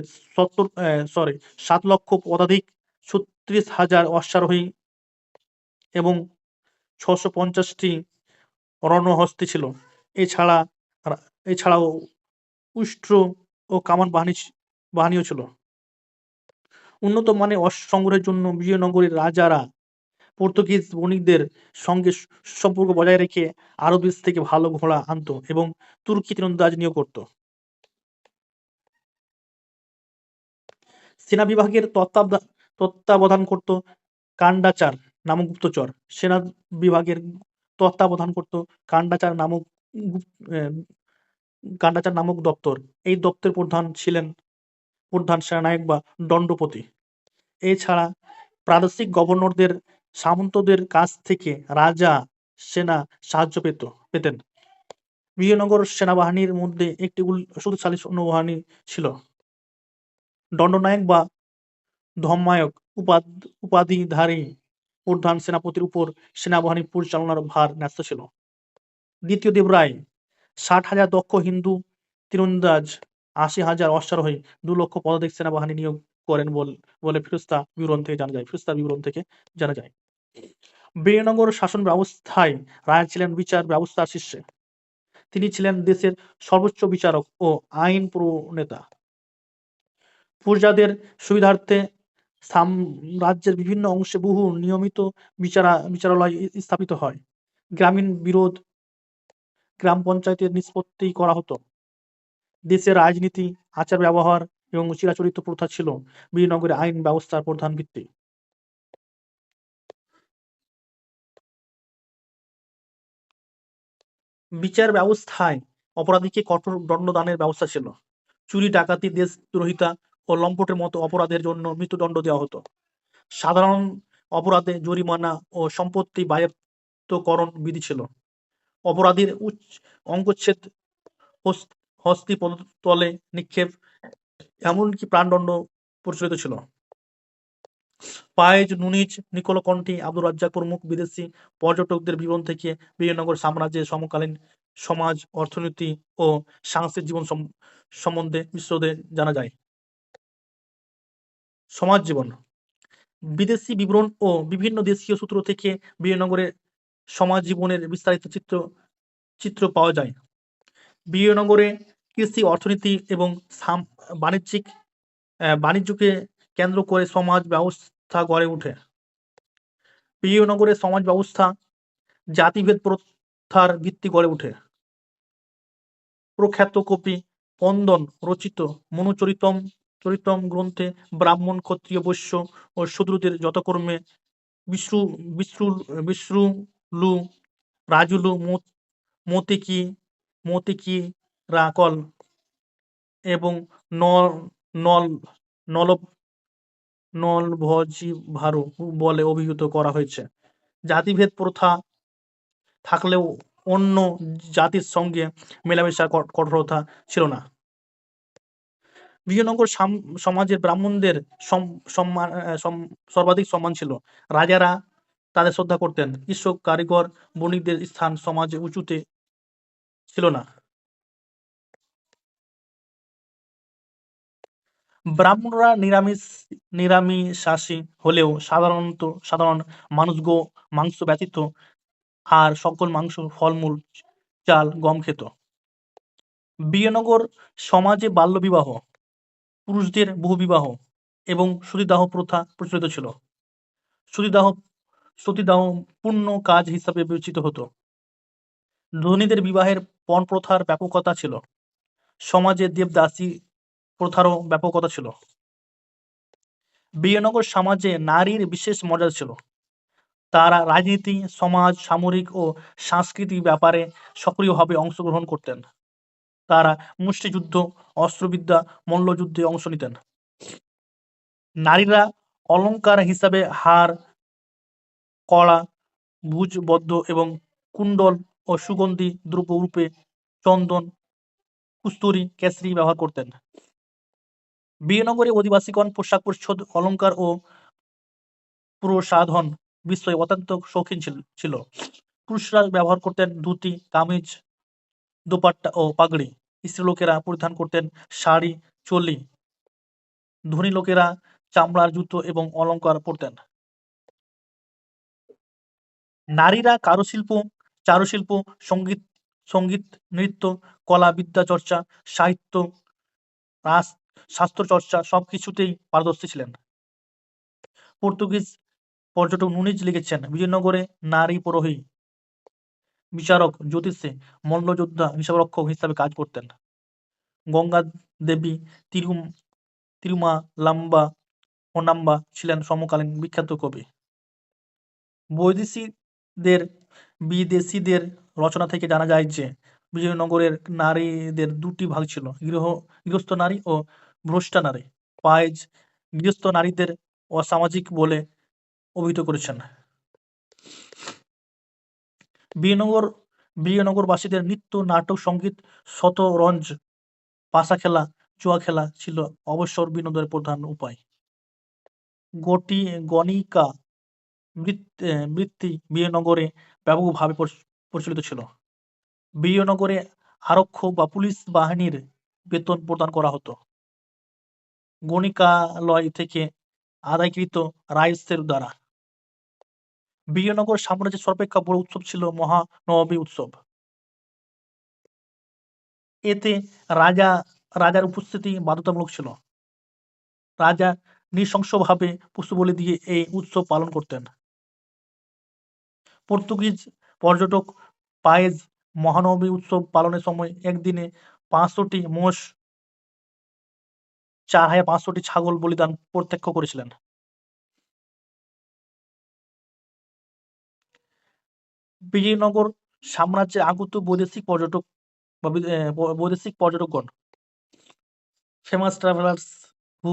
7 লক্ষ পদাধিক 36,000 অশ্বারোহী এবং 650টি রণহস্তি ছিল। এছাড়াও উষ্ট্র ও কামান বাহিনীও ছিল। উন্নত মানের অশ্ব সংগ্রহের জন্য বিজয়নগরের রাজারা পর্তুগিজ বণিকদের সঙ্গে সম্পর্ক বজায় রেখে আরব দেশ থেকে ভালো ঘোড়া আনত এবং তুর্কি তীরন্দাজ নিয়োগ করত। সেনা বিভাগের তত্ত্বাবধান করত কান্ডাচার নামক গুপ্তচর। সেনা বিভাগের তত্ত্বাবধান করত কান্ডাচার নামক দপ্তর। এই দপ্তরের প্রধান সেনানায়ক বা দণ্ডপতি। এছাড়া প্রাদেশিক গভর্নরদের সামন্তদের কাছ থেকে রাজা সেনা সাহায্য পেতেন। বিজয়নগর সেনাবাহিনীর মধ্যে একটি শক্তিশালী নৌবাহিনী ছিল। দণ্ডনায়ক বা ধম্মায়ক উপাধিধারী প্রধান সেনাপতির উপর সেনাবাহিনী পরিচালনার ভার ন্যস্ত ছিল। দ্বিতীয় দেবরায় 60,000 দক্ষ হিন্দু তীরন্দাজ, 80,000 অশ্বারোহী, 2 লক্ষ পদাতিক সেনাবাহিনী নিয়োগ করেন বলে ফিরোস্তার বিবরণ থেকে জানা যায়। বিজয়নগর শাসন ব্যবস্থায় রাজা ছিলেন বিচার ব্যবস্থার শীর্ষে। তিনি ছিলেন দেশের সর্বোচ্চ বিচারক ও আইন প্রণেতা। প্রজাদের সুবিধার্থে রাজ্যের বিভিন্ন অংশে বহু নিয়মিত বিচারালয় স্থাপিত হয়। গ্রামীণ বিরোধ গ্রাম পঞ্চায়েতের নিষ্পত্তি করা হতো। দেশের রাজনীতি, আচার ব্যবহার এবং চিরাচরিত প্রথা ছিল বিজয়নগরের আইন ব্যবস্থার প্রধান ভিত্তি। বিচার ব্যবস্থায় অপরাধীকে কঠোর দণ্ডদানের ব্যবস্থা ছিল। চুরি, ডাকাতি, দেশদ্রোহিতা ও লম্পটের মতো অপরাধের জন্য মৃত্যুদণ্ড দেওয়া হতো। সাধারণ অপরাধে জরিমানা ও সম্পত্তি বাজেয়াপ্তকরণ বিধি ছিল। অপরাধীর অঙ্গচ্ছেদ, হস্তি পদতলে নিক্ষেপ, এমনকি প্রাণদণ্ড প্রচলিত ছিল। Paes, Nuniz, Niccolo Conti, Abdur Razzaq প্রমুখ বিদেশি পর্যটকদের বিবরণ থেকে বিজয়নগর সাম্রাজ্যের সমকালীন সমাজ, অর্থনীতি ও সাংস্কৃতিক জীবন সম্বন্ধে বিশদে জানা যায়। সমাজ জীবন বিদেশি বিবরণ ও বিভিন্ন দেশীয় সূত্র থেকে বিজয়নগরের সমাজ জীবনের বিস্তারিত চিত্র পাওয়া যায়। বিজয়নগরে কৃষি, অর্থনীতি এবং বাণিজ্যকে কেন্দ্র করে সমাজ ব্যবস্থা গড়ে ওঠে। বিজয়নগরের সমাজ ব্যবস্থা জাতিভেদ প্রথার ভিত্তি গড়ে ওঠে। প্রখ্যাত কবি পন্দন রচিত মনুচরিতম গ্রন্থে ব্রাহ্মণ, ক্ষত্রিয়, বৈশ্য ও শূদ্রদের যথাক্রমে বিশ্রুলু, রাজুলু, মতিকিরাকল এবং নলভজিভারু বলে অভিহিত করা হয়েছে। জাতিভেদ প্রথা থাকলেও অন্য জাতির সঙ্গে মেলামেশার কঠোরতা ছিল না। বিজয়নগর সমাজে ব্রাহ্মণদের সর্বাধিক সম্মান ছিল। রাজারা তাদের শ্রদ্ধা করতেন। কৃষক, কারিগর, বণিকদের স্থান সমাজে উঁচুতে ছিল না। ব্রাহ্মণরা নিরামিষাশী হলেও সাধারণ মানুষ মাংস ব্যতীত আর সকল মাংস, ফলমূল, চাল, গম খেত। বিজয়নগর সমাজে বাল্যবিবাহ, পুরুষদের বহুবিবাহ এবং সতীদাহ প্রথা প্রচলিত ছিল। সতীদাহ পুণ্য কাজ হিসাবে বিবেচিত হতো। ধনীদের বিবাহের পণ প্রথার ব্যাপকতা ছিল। সমাজে দেবদাসী প্রথারও ব্যাপকতা ছিল। বিজয়নগর সমাজে নারীর বিশেষ মর্যাদা ছিল। তারা রাজনীতি, সমাজ, সামরিক ও সাংস্কৃতিক ব্যাপারে সক্রিয়ভাবে অংশগ্রহণ করতেন। তারা মুষ্টিযুদ্ধ, অস্ত্রবিদ্যা, মল্লযুদ্ধে অংশ নিতেন। নারীরা অলঙ্কার হিসাবে হার, কড়া, ভুজবদ্ধ এবং কুণ্ডল ও সুগন্ধি দ্রব্য রূপে চন্দন, কস্তুরী, কেশরী ব্যবহার করতেন। বিজয়নগরে অধিবাসীগণ পোশাক পরিচ্ছদ, অলঙ্কার ও প্রসাধন বিষয়ে অত্যন্ত শৌখিন ছিল। পুরুষরা ব্যবহার করতেন ধুতি, কামিজ, দোপাট্টা ও পাগড়ি। স্ত্রীলোকেরা পরিধান করতেন শাড়ি, চোলি। ধনী লোকেরা চামড়ার জুতো এবং অলঙ্কার পরতেন। নারীরা চারুশিল্প, সঙ্গীত, নৃত্য, কলা, বিদ্যা চর্চা, সাহিত্য, শাস্ত্র চর্চা সবকিছুতেই পারদর্শী ছিলেন। পর্তুগিজ পর্যটক নুনিজ লিখেছেন, বিজয়নগরে নারী প্রহরী, বিচারক, জ্যোতিষী, মল্লযোদ্ধা, হিসাবরক্ষক হিসাবে কাজ করতেন। গঙ্গা দেবী তিরুমালাম্বা হোন্নাম্বা ছিলেন সমকালীন বিখ্যাত কবি। বিদেশীদের রচনা থেকে জানা যায় যে বিজয়নগরের নারীদের দুটি ভাগ ছিল, গৃহস্থ নারী ও ভ্রষ্টা নারী। পায়েজ গৃহস্থ নারীদের অসামাজিক বলে অভিহিত করেছেন। বিজয়নগরবাসীদের নৃত্য, নাটক, সঙ্গীত, শতরঞ্জ, পাশা খেলা, জুয়া খেলা ছিল অবসর বিনোদনের প্রধান উপায়। গণিকা বৃত্তি বিজয়নগরে ব্যাপকভাবে প্রচলিত ছিল। বিজয়নগরে আরক্ষক বা পুলিশ বাহিনীর বেতন প্রদান করা হতো গণিকালয় থেকে আদায়কৃত রাজস্বের দ্বারা। বিজয়নগর সাম্রাজ্যের সর্বাপেক্ষা বড় উৎসব ছিল মহানবমী উৎসব। এতে রাজার উপস্থিতি বাধ্যতামূলক ছিল। রাজা নৃশংসভাবে পশু বলি দিয়ে এই উৎসব পালন করতেন। পর্তুগিজ পর্যটক পায়েজ মহানবমী উৎসব পালনের সময় একদিনে ৫০০টি মোষ, ৪৫০০টি ছাগল বলিদান প্রত্যক্ষ করেছিলেন। বিজয়নগর সাম্রাজ্যে আগত বৈদেশিক পর্যটকগণ, famous travellers who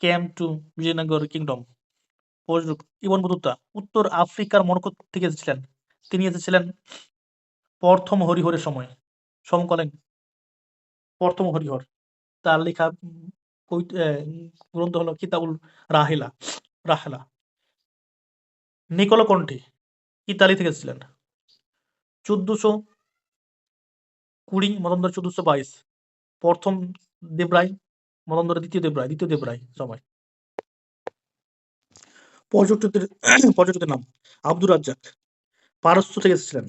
came to Vijayanagara kingdom. পর্যটক ইবন বতুতা উত্তর আফ্রিকার মরক্কো থেকে এসেছিলেন। তিনি এসেছিলেন প্রথম হরিহরের সমকালীন প্রথম হরিহর। তার লেখা গ্রন্থ হলো কিতাবুল রাহেলা। নিকোলো কন্টি ইতালি থেকে এসেছিলেন 1420 মতান্তরে 1422। প্রথম দেবরায় মতান্তরে দ্বিতীয় দেবরায় সময়। পর্যটকদের নাম আব্দুর রাজ্জাক পারস্য থেকে এসেছিলেন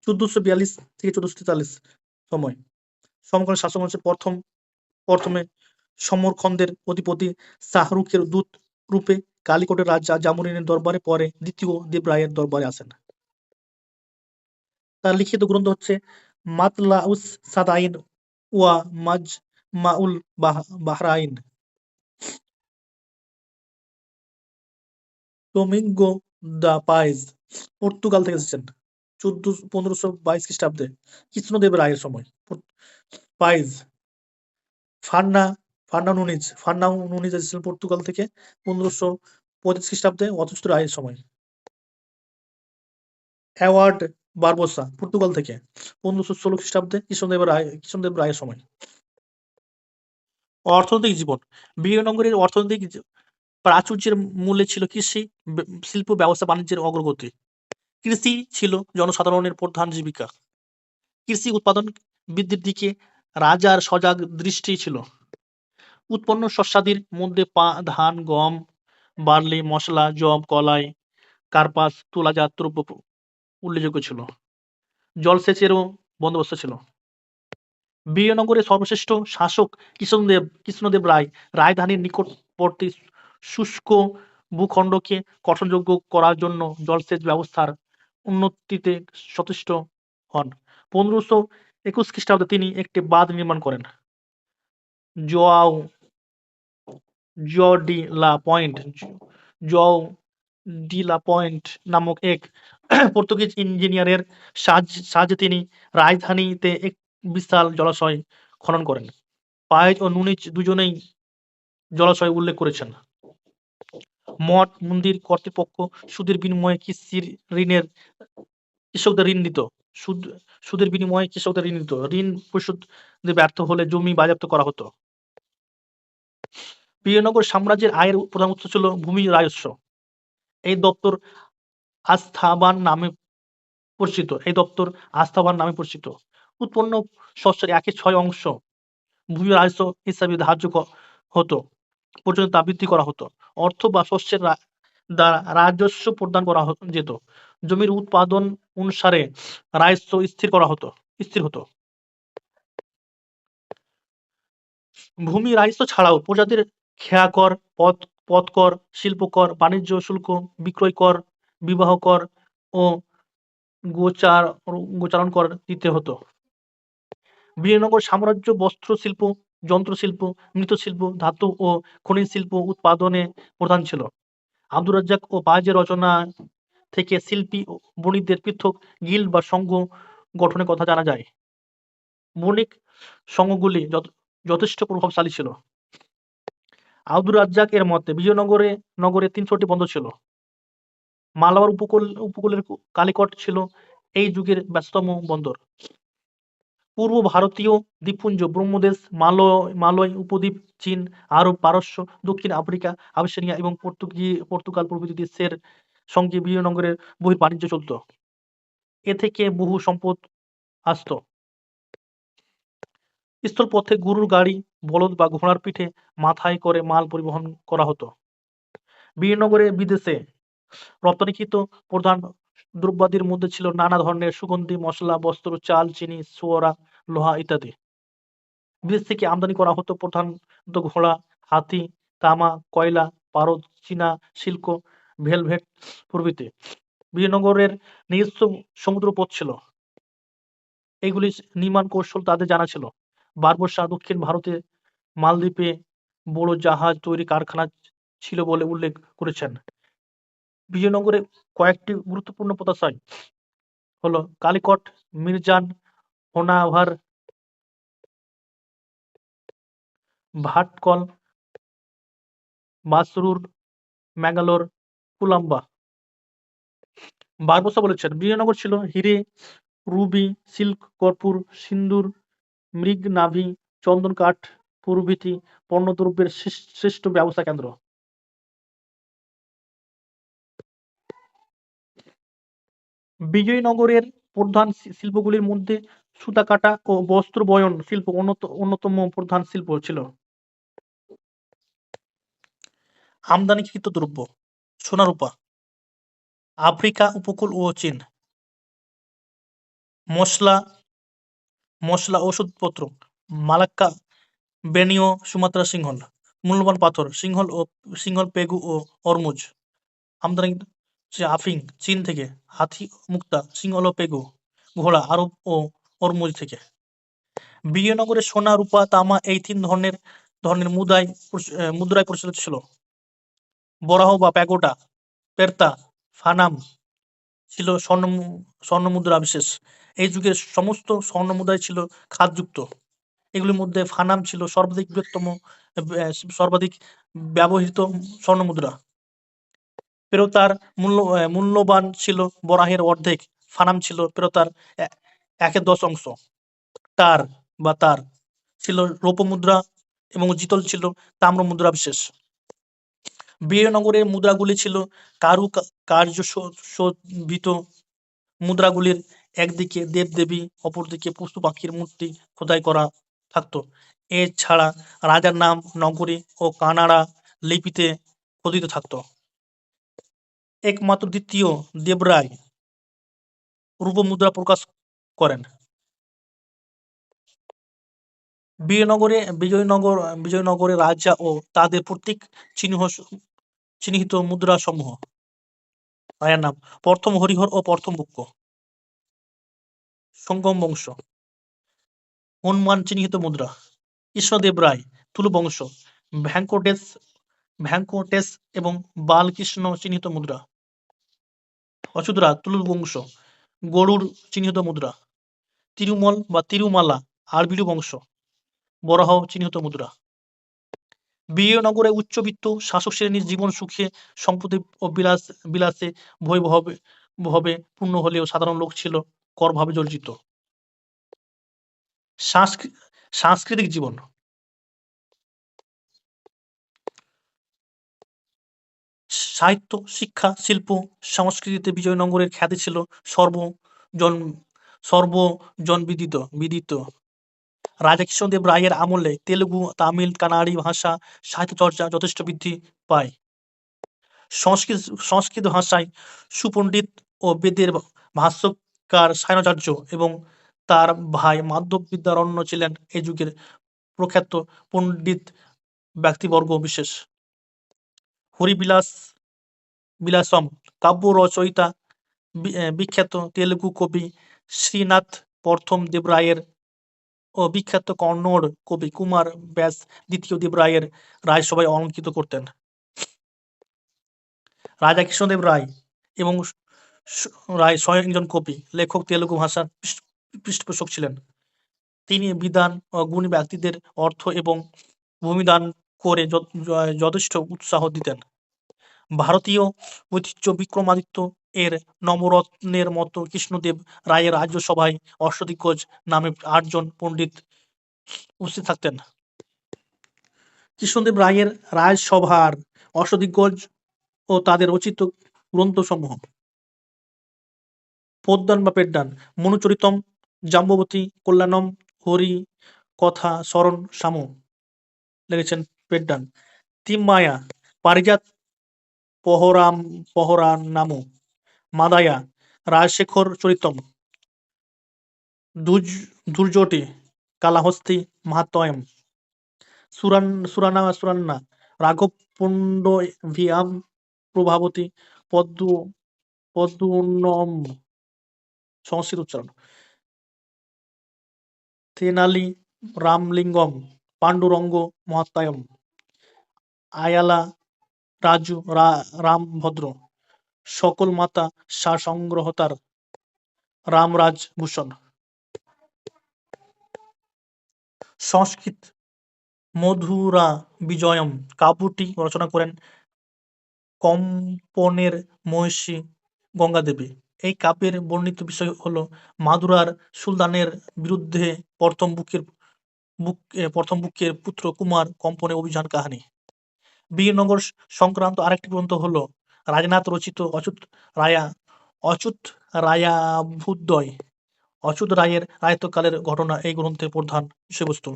1442 থেকে 1443 সময়। সমকালীন শাসক হচ্ছে প্রথমে সমরখন্দের অধিপতি শাহরুখের দূত রূপে কালিকটের রাজা জামুরিনের দরবারে পরে দ্বিতীয় দেবরায়ের দরবারে আসেন। তার লিখিত গ্রন্থ হচ্ছে মাতলাউস সাদাইন ওয়া মাজমাউল বাহরাইন। ডোমিঙ্গো দা পাইজ পর্তুগাল থেকে এসেছেন 1522 খ্রিস্টাব্দে কৃষ্ণদেব রায়ের সময়। পাইজ ফার্নাও নুনিজ এসেছিলেন পর্তুগাল থেকে 1535 খ্রিস্টাব্দে অথচ রায়ের সময়। অ্যাওয়ার্ড বারবোসা পর্তুগাল থেকে 1516 খ্রিস্টাব্দে কৃষ্ণদেব রায়ের সময়। অর্থনৈতিক জীবন বিজয়নগরের অর্থনৈতিক প্রাচুর্যের মূলে ছিল কৃষি, শিল্প, ব্যবসা বাণিজ্যের অগ্রগতি। কৃষি ছিল জনসাধারণের প্রধান জীবিকা। কৃষি উৎপাদন বৃদ্ধির দিকে রাজার সজাগ দৃষ্টি ছিল। উৎপন্ন শস্যাদির মধ্যে ধান, গম, বার্লি, মশলা, যব, কলাই, কার্পাস, তুলাজাত দ্রব্য উল্লেখযোগ্য ছিল। জলসেচেরও বন্দোবস্ত ছিল। বিজয়নগরের সর্বশ্রেষ্ঠ শাসক কৃষ্ণদেব রায় রাজধানীর নিকটবর্তী শুষ্ক ভূখণ্ডকে গঠনযোগ্য করার জন্য জলসেচ ব্যবস্থার উন্নতিতে সচেষ্ট হন। 1521 খ্রিস্টাব্দে তিনি একটি বাঁধ নির্মাণ করেন। জোয়াও ডি লা পয়েন্ট নামক এক পর্তুগিজ ইঞ্জিনিয়ারের সাহায্যে তিনি রাজধানীতে এক বিশাল জলাশয় খনন করেন। পাইজ ও নুনিজ দুজনেই জলাশয় উল্লেখ করেছেন। মঠ মন্দির কর্তৃপক্ষ সুদের বিনিময়ে কৃষকদের ঋণ দিত। সুদের বিনিময়ে কৃষকদের ঋণ দিত। ঋণ পরিশোধে ব্যর্থ হলে জমি বাজেয়াপ্ত করা হতো। বিজয়নগর সাম্রাজ্যের আয়ের প্রধান উৎস ছিল ভূমি রাজস্ব। এই দপ্তর আস্থাবান নামে পরিচিত। উৎপন্ন শস্যের 1/6 অংশ ভূমি রাজস্ব হিসাবে ধার্য হতো পর্যন্ত তা বৃদ্ধি করা হতো। অর্থ বা শস্যের দ্বারা রাজস্ব প্রদান করা যেত। জমির উৎপাদন অনুসারে রাজস্ব স্থির হতো। ভূমি রাজস্ব ছাড়াও প্রজাতির খেয়া কর, পথ কর, শিল্প কর, বাণিজ্য শুল্ক, বিক্রয় কর, বিবাহ কর ও গোচারণ কর দিতে হতো। বিজয়নগর সাম্রাজ্য বস্ত্র শিল্প, যন্ত্রশিল্প, মৃৎশিল্প, ধাতু ও খনিজ শিল্প উৎপাদনে প্রধান ছিল। আব্দুর রাজ্জাক ও পাইজের রচনা থেকে শিল্পী ও বণিকদের পৃথক গিল্ড বা সংঘ গঠনের কথা জানা যায়। বণিক সংঘগুলি যথেষ্ট প্রভাবশালী ছিল। আব্দুর রাজ্জাক এর মতে বিজয়নগরে 300টি বন্দর ছিল। মালাবার উপকূলের কালিকট ছিল এই যুগের ব্যস্ততম বন্দর। পূর্ব ভারতীয় দ্বীপপুঞ্জ, ব্রহ্মদেশ, মালয় উপদ্বীপ, চীন, আরব, পারস্য, দক্ষিণ আফ্রিকা, আবিসিনিয়া এবং পর্তুগাল প্রভৃতি দেশের সঙ্গে বিজয়নগরের বহির্বাণিজ্য চলত। এ থেকে বহু সম্পদ আসত। স্থলপথে গরুর গাড়ি, বলদ বা ঘোড়ার পিঠে মাথায় করে মাল পরিবহন করা হতো। বিজয়নগরে বিদেশে রপ্তানিকৃত প্রধান দ্রব্যাদির মধ্যে ছিল নানা ধরনের সুগন্ধি, মশলা, বস্ত্র, চাল, চিনি, সোয়ারা, লোহা ইত্যাদি। বিদেশ থেকে আমদানি করা হতো প্রধানত ঘোড়া, হাতি, তামা, কয়লা, পারদ, চীনা সিল্ক, ভেলভেট প্রভৃতি। বিজয়নগরের নিজস্ব সমুদ্রপথ ছিল। এইগুলি নির্মাণ কৌশল তাদের জানা ছিল। বারবোসা দক্ষিণ ভারতে মালদ্বীপে বড় জাহাজ তৈরি কারখানা ছিল বলে উল্লেখ করেছেন। বিজয়নগরে কয়েকটি গুরুত্বপূর্ণ পোতাশ্রয় হলো কালিকট, মিরজান, হোনাভার, ভাটকল, মাসরুর, ম্যাঙ্গালোর, কুলাম্বা। বারবোসা বলেছেন বিজয়নগর ছিল হিরে, রুবি, সিল্ক, কর্পূর, সিন্দুর, মৃগ নাভি, চন্দন কাঠ প্রভৃতি পণ্যদ্রব্যের শ্রেষ্ঠ ব্যবসা কেন্দ্র। বিজয়নগরের প্রধান শিল্পগুলির মধ্যে সুতা কাটা ও বস্ত্র বয়ন শিল্প অন্যতম প্রধান শিল্প ছিল। আমদানিকৃত দ্রব্য সোনা রূপা, আফ্রিকা উপকূল ও চীন, মশলা, ওষুধপত্র, মালাক্কা বেনিও সুমাত্রা সিংহল। মূল্যবান পাথর সিংহল, পেগু ও অরমুজ। আমদানি আফিং চীন থেকে, হাথি মুক্তা সিংহল ও পেগু। ঘোড়া আরব ও অরমুজ থেকে। বিজয়নগরে সোনা, রূপা, তামা এই ৩ ধরনের মুদ্রায় প্রচলিত ছিল। বরাহ বা প্যাগোডা, পের্তা, ফানাম ছিল স্বর্ণমুদ্রা বিশেষ। এই যুগের সমস্ত স্বর্ণমুদ্রাই ছিল খাদযুক্ত। এগুলির মধ্যে ফানাম ছিল সর্বাধিক ব্যবহৃত স্বর্ণমুদ্রা। পেরোতার মূল্যবান ছিল বরাহের অর্ধেক, ফানাম ছিল পেরোতার 1/10 অংশ। তার ছিল রৌপ্যমুদ্রা এবং জিতল ছিল তাম্রমুদ্রা বিশেষ। বিজয়নগরের মুদ্রাগুলি ছিল কারুকার্যশোভিত। মুদ্রাগুলির একদিকে দেবদেবী, অপরদিকে পশু-পাখির মূর্তি খোদাই করা থাকত। এছাড়া রাজার নাম, নগরী ও কানাড়া লিপিতে খোদিত থাকত। একমাত্র দ্বিতীয় দেবরায় রূপমুদ্রা প্রকাশ করেন। বিজয়নগরে রাজা ও তাদের প্রতীক চিহ্নিত মুদ্রাসমূহ। রাজার নাম: প্রথম হরিহর ও প্রথম বুক্ক। সঙ্গম বংশ। হনুমান চিহ্নিত মুদ্রা। কৃষ্ণদেব রায়, তুলু বংশ। ভ্যাঙ্কটেশ এবং বালকৃষ্ণ চিহ্নিত মুদ্রা। অচ্যুতরা, তুলু বংশ। গরুড় চিহ্নিত মুদ্রা। তিরুমল বা তিরুমালা, আরবিড়ু বংশ। বরাহ চিহ্নিত মুদ্রা। বিজয়নগরে উচ্চবিত্ত শাসক শ্রেণীর জীবন সুখে সম্পদে ও বিলাসে ভবে পূর্ণ হলেও সাধারণ লোক ছিল করভাবে জর্জিত। সাংস্কৃতিক জীবন। সাহিত্য, শিক্ষা, শিল্প, সংস্কৃতিতে বিজয়নগরের খ্যাতি ছিল সর্বজনবিদিত। রাজা কৃষ্ণদেব রায়ের আমলে তেলুগু, তামিল, কানাড়ি ভাষা সাহিত্য চর্চা যথেষ্ট বৃদ্ধি পায়। সংস্কৃত ভাষায় সুপণ্ডিত ও বেদের ভাষ্যকার সায়নাচার্য এবং তার ভাই মাধব বিদ্যারণ্য ছিলেন এই যুগের প্রখ্যাত পণ্ডিত ব্যক্তিবর্গ বিশেষ। হরিবিলাসম কাব্য রচয়িতা বিখ্যাত তেলুগু কবি শ্রীনাথ প্রথম দেবরায়ের ও বিখ্যাত কন্নড় কবি কুমার ব্যাস দ্বিতীয় দেবরায়ের রাজসভায় অলঙ্কৃত করতেন। রাজা কৃষ্ণদেব রায় এবং রায় স্বয়ং একজন কবি, লেখক, তেলুগু ভাষার পৃষ্ঠপোষক ছিলেন। তিনি বিদ্বান ও গুণী ব্যক্তিদের অর্থ এবং ভূমিদান করে যথেষ্ট উৎসাহ দিতেন। ভারতীয় ঐতিহ্য বিক্রমাদিত্য এর নবরত্নের মতো কৃষ্ণদেব রায়ের রাজসভায় অষ্টদিগ্গজ নামে 8 জন পণ্ডিত উপস্থিত থাকতেন। কৃষ্ণদেব রায়ের রাজসভার অষ্টদিগ্গজ ও তাদের রচিত গ্রন্থসমূহ: পোদ্দান বা পেড্ডান, মনুচরিতম, জাম্ববতী, কল্যাণম, হরি কথা, শরণ, সামু লিখেছেন পেড্ডান। তিম্মায়া, পারিজাত পহরানামু, মাদায়া, রাজশেখর চরিতম, দুর্জটি, কালাহস্তি মাহাত্ম্যম, সুরান্না, রাঘব পাণ্ড্যভিয়াম, প্রভাবতী, পদ্মুন্নম সংস্কৃত উচ্চারণ, তেনালি রামলিঙ্গম, পাণ্ডুরঙ্গ মহাত্ম্যম, আয়ালা রাজু রামভদ্র, সকল মাতা সার সংগ্রহতার, রামরাজ ভূষণ। সংস্কৃত মধুরা বিজয়ম কাব্যটি রচনা করেন কম্পনের মহিষী গঙ্গাদেবী। এই কাব্যের বর্ণিত বিষয় হল মাদুরার সুলতানের বিরুদ্ধে প্রথম বুকের পুত্র কুমার কম্পনের অভিযান কাহিনী। বিজয়নগর সংক্রান্ত আরেকটি গ্রন্থ হল রাজনাথ রচিত অচ্যুত রায়াভ্যুদয়। অচ্যুত রায়ের রাজত্বকালের ঘটনা এই গ্রন্থের প্রধান বিষয়বস্তু।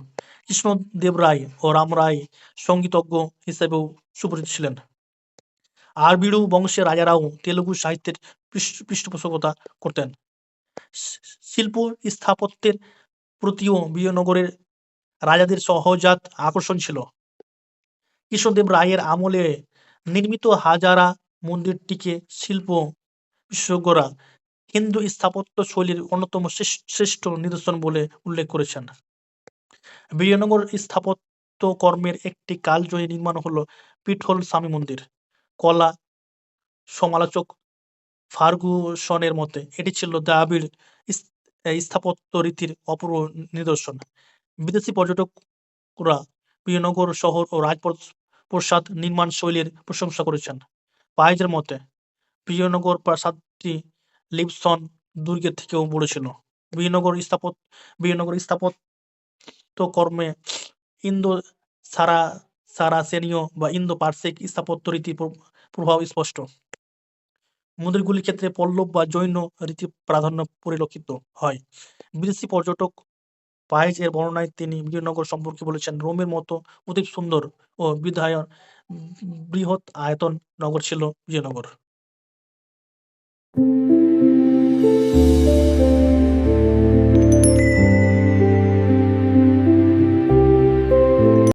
কৃষ্ণদেব রায় ও রামরায় সঙ্গীতজ্ঞ হিসেবেও সুপরিচিত ছিলেন। আরবিড়ু বংশের রাজারাও তেলুগু সাহিত্যের পৃষ্ঠপোষকতা করতেন। শিল্প স্থাপত্যের প্রতিও বিজয়নগরের রাজাদের সহজাত আকর্ষণ ছিল। কৃষ্ণদেব রায়ের আমলে নির্মিত হাজারা মন্দিরটিকে শিল্প বিশেষজ্ঞরা হিন্দু স্থাপত্য শৈলীর অন্যতম শ্রেষ্ঠ নিদর্শন বলে উল্লেখ করেছেন। বিজয়নগর স্থাপত্যকর্মের একটি কালজয়ী নির্মাণ হল পিঠল স্বামী মন্দির। কলা সমালোচক ফার্গুসনের মতে এটি ছিল দ্রাবিড় স্থাপত্য রীতির অপূর্ব নিদর্শন। বিদেশি পর্যটকরা বিজয়নগর শহর ও রাজপ্রাসাদ নির্মাণ শৈলীর প্রশংসা করেছেন। পাইজের মতে বিজয়নগর প্রাসাদটি লিবসন দুর্গের থেকেও বড় ছিল। বিজয়নগর স্থাপত্যকর্মে ইন্দো সারাসেনীয় বা ইন্দো পার্সিক স্থাপত্য রীতির প্রভাব স্পষ্ট। মন্দিরগুলির ক্ষেত্রে পল্লব বা জৈন রীতি প্রাধান্য পরিলক্ষিত হয়। বিদেশি পর্যটক পাইজ এর বর্ণনায় তিনি বিজয়নগর সম্পর্কে বলেছেন, রোমের মতো অতি সুন্দর ও বৃহৎ আয়তন নগর ছিল বিজয়নগর।